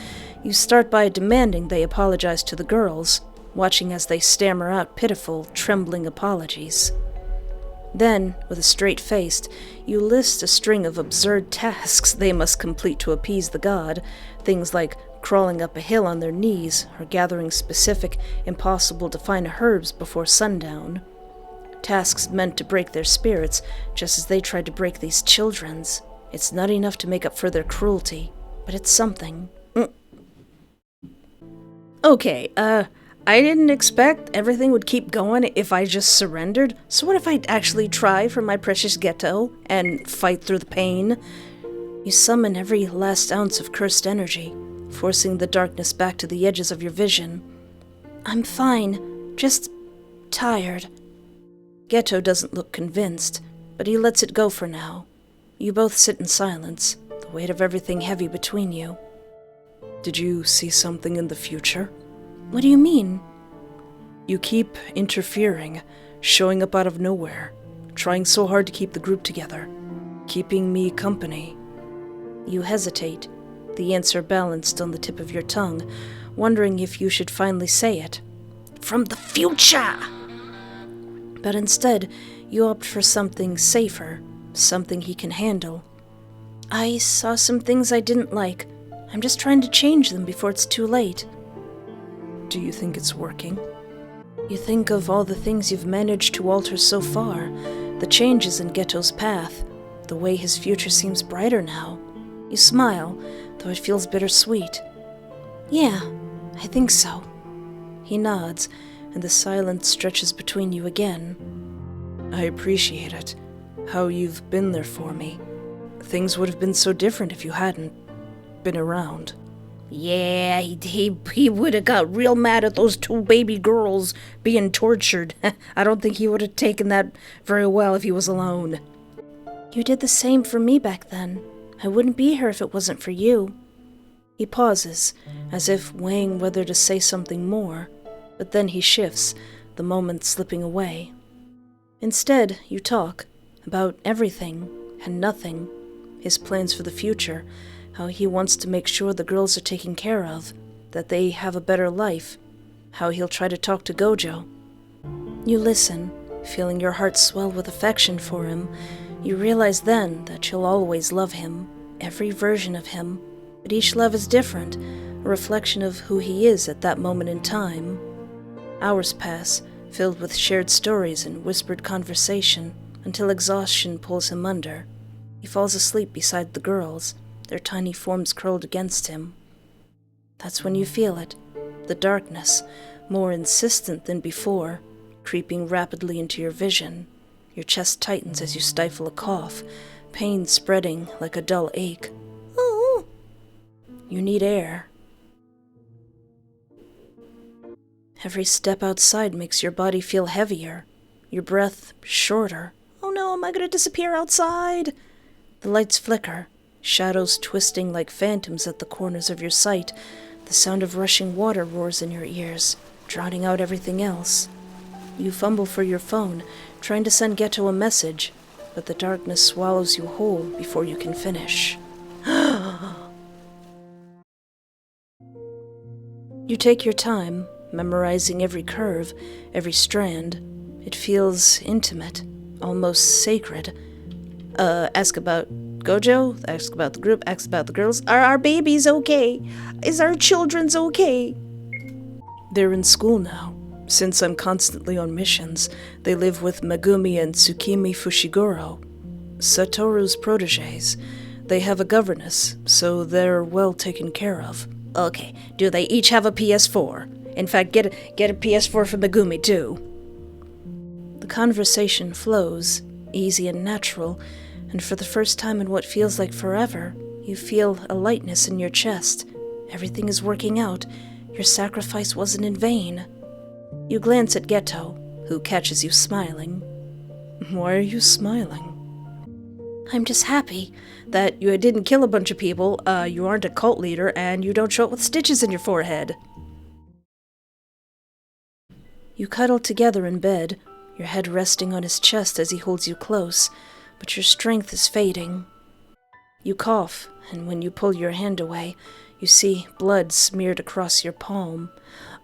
A: You start by demanding they apologize to the girls, watching as they stammer out pitiful, trembling apologies. Then, with a straight face, you list a string of absurd tasks they must complete to appease the god, things like crawling up a hill on their knees or gathering specific, impossible-to-find herbs before sundown. Tasks meant to break their spirits, just as they tried to break these children's. It's not enough to make up for their cruelty, but it's something.
B: Okay,
C: I didn't expect everything would keep going if I just surrendered. So what if I actually try for my precious Geto and fight through the pain? You summon every last ounce of cursed energy, forcing the darkness back to the edges of your vision. I'm fine, just tired. Geto doesn't look convinced, but he lets it go for now. You both sit in silence, the weight of everything heavy between you.
B: Did you see something in the future?
C: What do you mean?
B: You keep interfering, showing up out of nowhere, trying so hard to keep the group together, keeping me company.
C: You hesitate, the answer balanced on the tip of your tongue, wondering if you should finally say it. From the future! But instead, you opt for something safer, something he can handle. I saw some things I didn't like. I'm just trying to change them before it's too late.
B: Do you think it's working?
C: You think of all the things you've managed to alter so far, the changes in Geto's path, the way his future seems brighter now. You smile, though it feels bittersweet. Yeah, I think so. He nods, and the silence stretches between you again.
B: I appreciate it, how you've been there for me. Things would have been so different if you hadn't been around.
C: Yeah, he would have got real mad at those two baby girls being tortured. I don't think he would have taken that very well if he was alone. You did the same for me back then. I wouldn't be here if it wasn't for you. He pauses, as if weighing whether to say something more, but then he shifts, the moment slipping away. Instead, you talk about everything and nothing, his plans for the future, how he wants to make sure the girls are taken care of, that they have a better life, how he'll try to talk to Gojo. You listen, feeling your heart swell with affection for him. You realize then that you'll always love him, every version of him, but each love is different, a reflection of who he is at that moment in time. Hours pass, filled with shared stories and whispered conversation, until exhaustion pulls him under. He falls asleep beside the girls, their tiny forms curled against him. That's when you feel it, the darkness, more insistent than before, creeping rapidly into your vision. Your chest tightens as you stifle a cough, pain spreading like a dull ache. Oh! You need air. Every step outside makes your body feel heavier, your breath shorter. Oh no, am I going to disappear outside? The lights flicker, shadows twisting like phantoms at the corners of your sight. The sound of rushing water roars in your ears, drowning out everything else. You fumble for your phone, trying to send Geto a message, but the darkness swallows you whole before you can finish. You take your time, memorizing every curve, every strand. It feels intimate, almost sacred. Ask about Gojo, ask about the group, ask about the girls. Are our babies okay? Is our children's okay?
B: They're in school now. Since I'm constantly on missions, they live with Megumi and Tsukimi Fushiguro, Satoru's protégés. They have a governess, so they're well taken care of.
C: Okay, do they each have a PS4? In fact, get a PS4 for Megumi, too. The conversation flows, easy and natural, and for the first time in what feels like forever, you feel a lightness in your chest. Everything is working out. Your sacrifice wasn't in vain. You glance at Geto, who catches you smiling.
B: Why are you smiling?
C: I'm just happy that you didn't kill a bunch of people, you aren't a cult leader, and you don't show up with stitches in your forehead. You cuddle together in bed, your head resting on his chest as he holds you close, but your strength is fading. You cough, and when you pull your hand away, you see blood smeared across your palm.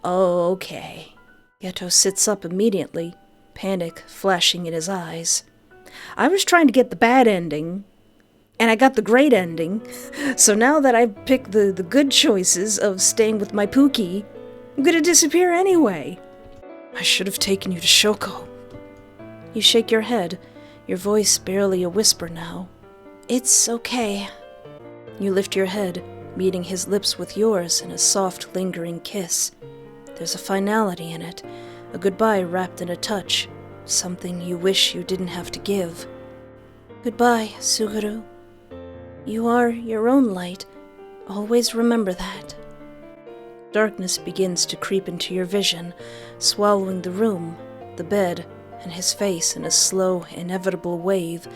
C: Oh, okay. Geto sits up immediately, panic flashing in his eyes. I was trying to get the bad ending, and I got the great ending, so now that I've picked the good choices of staying with my Pookie, I'm gonna disappear anyway.
B: I should have taken you to Shoko.
C: You shake your head, your voice barely a whisper now. It's okay. You lift your head, meeting his lips with yours in a soft, lingering kiss.
A: There's a finality in it, a goodbye wrapped in a touch, something you wish you didn't have to give. Goodbye, Suguru. You are your own light. Always remember that. Darkness begins to creep into your vision, swallowing the room, the bed, and his face in a slow, inevitable wave.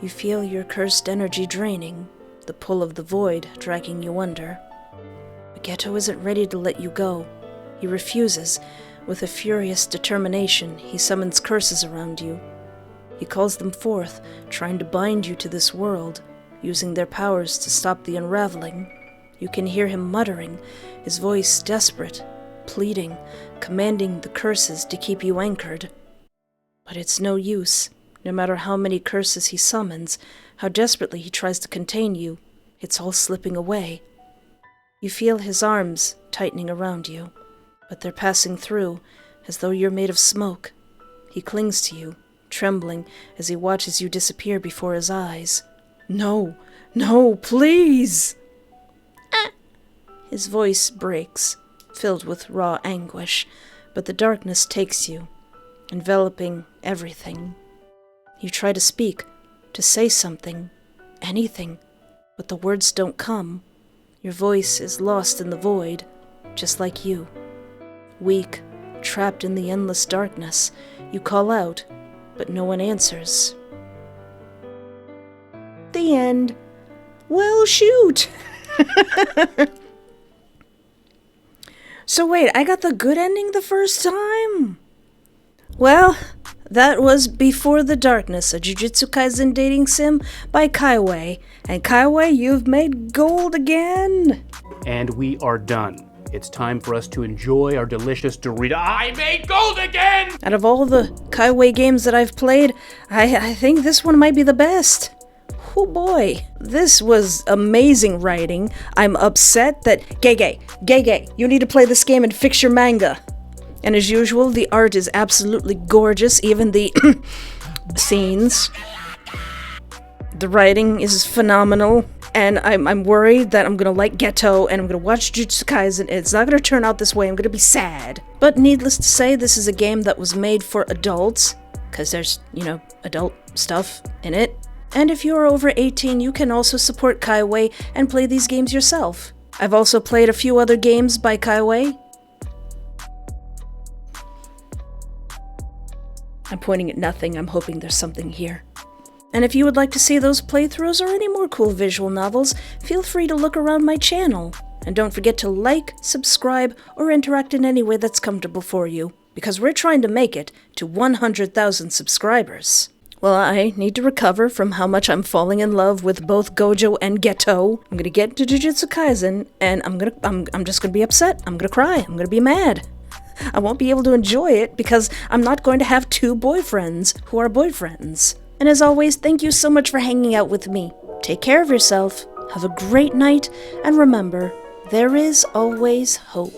A: You feel your cursed energy draining, the pull of the void dragging you under. But Geto isn't ready to let you go. He refuses. With a furious determination, he summons curses around you. He calls them forth, trying to bind you to this world, using their powers to stop the unraveling. You can hear him muttering, his voice desperate, pleading, commanding the curses to keep you anchored. But it's no use. No matter how many curses he summons, how desperately he tries to contain you, it's all slipping away. You feel his arms tightening around you, but they're passing through, as though you're made of smoke. He clings to you, trembling as he watches you disappear before his eyes. No, no, please! His voice breaks, filled with raw anguish, but the darkness takes you, enveloping everything. You try to speak, to say something, anything, but the words don't come. Your voice is lost in the void, just like you. Weak, trapped in the endless darkness, you call out, but no one answers.
C: The end. Well, shoot! So wait, I got the good ending the first time?
A: Well, that was Before the Darkness, a Jujutsu Kaisen dating sim by Khywae. And Khywae, you've made gold again!
E: And we are done. It's time for us to enjoy our delicious Dorito. I made gold again!
A: Out of all the Khywae games that I've played, I think this one might be the best. Oh boy, this was amazing writing. I'm upset that... Gege, you need to play this game and fix your manga. And as usual, the art is absolutely gorgeous, even the scenes. The writing is phenomenal, and I'm worried that I'm gonna like Geto, and I'm gonna watch Jujutsu Kaisen, and it's not gonna turn out this way. I'm gonna be sad. But needless to say, this is a game that was made for adults, because there's, adult stuff in it. And if you're over 18, you can also support Khywae and play these games yourself. I've also played a few other games by Khywae. I'm pointing at nothing, I'm hoping there's something here. And if you would like to see those playthroughs or any more cool visual novels, feel free to look around my channel. And don't forget to like, subscribe, or interact in any way that's comfortable for you, because we're trying to make it to 100,000 subscribers. Well, I need to recover from how much I'm falling in love with both Gojo and Geto. I'm gonna get to Jujutsu Kaisen, and I'm just gonna be upset. I'm gonna cry. I'm gonna be mad. I won't be able to enjoy it because I'm not going to have two boyfriends who are boyfriends. And as always, thank you so much for hanging out with me. Take care of yourself, have a great night, and remember, there is always hope.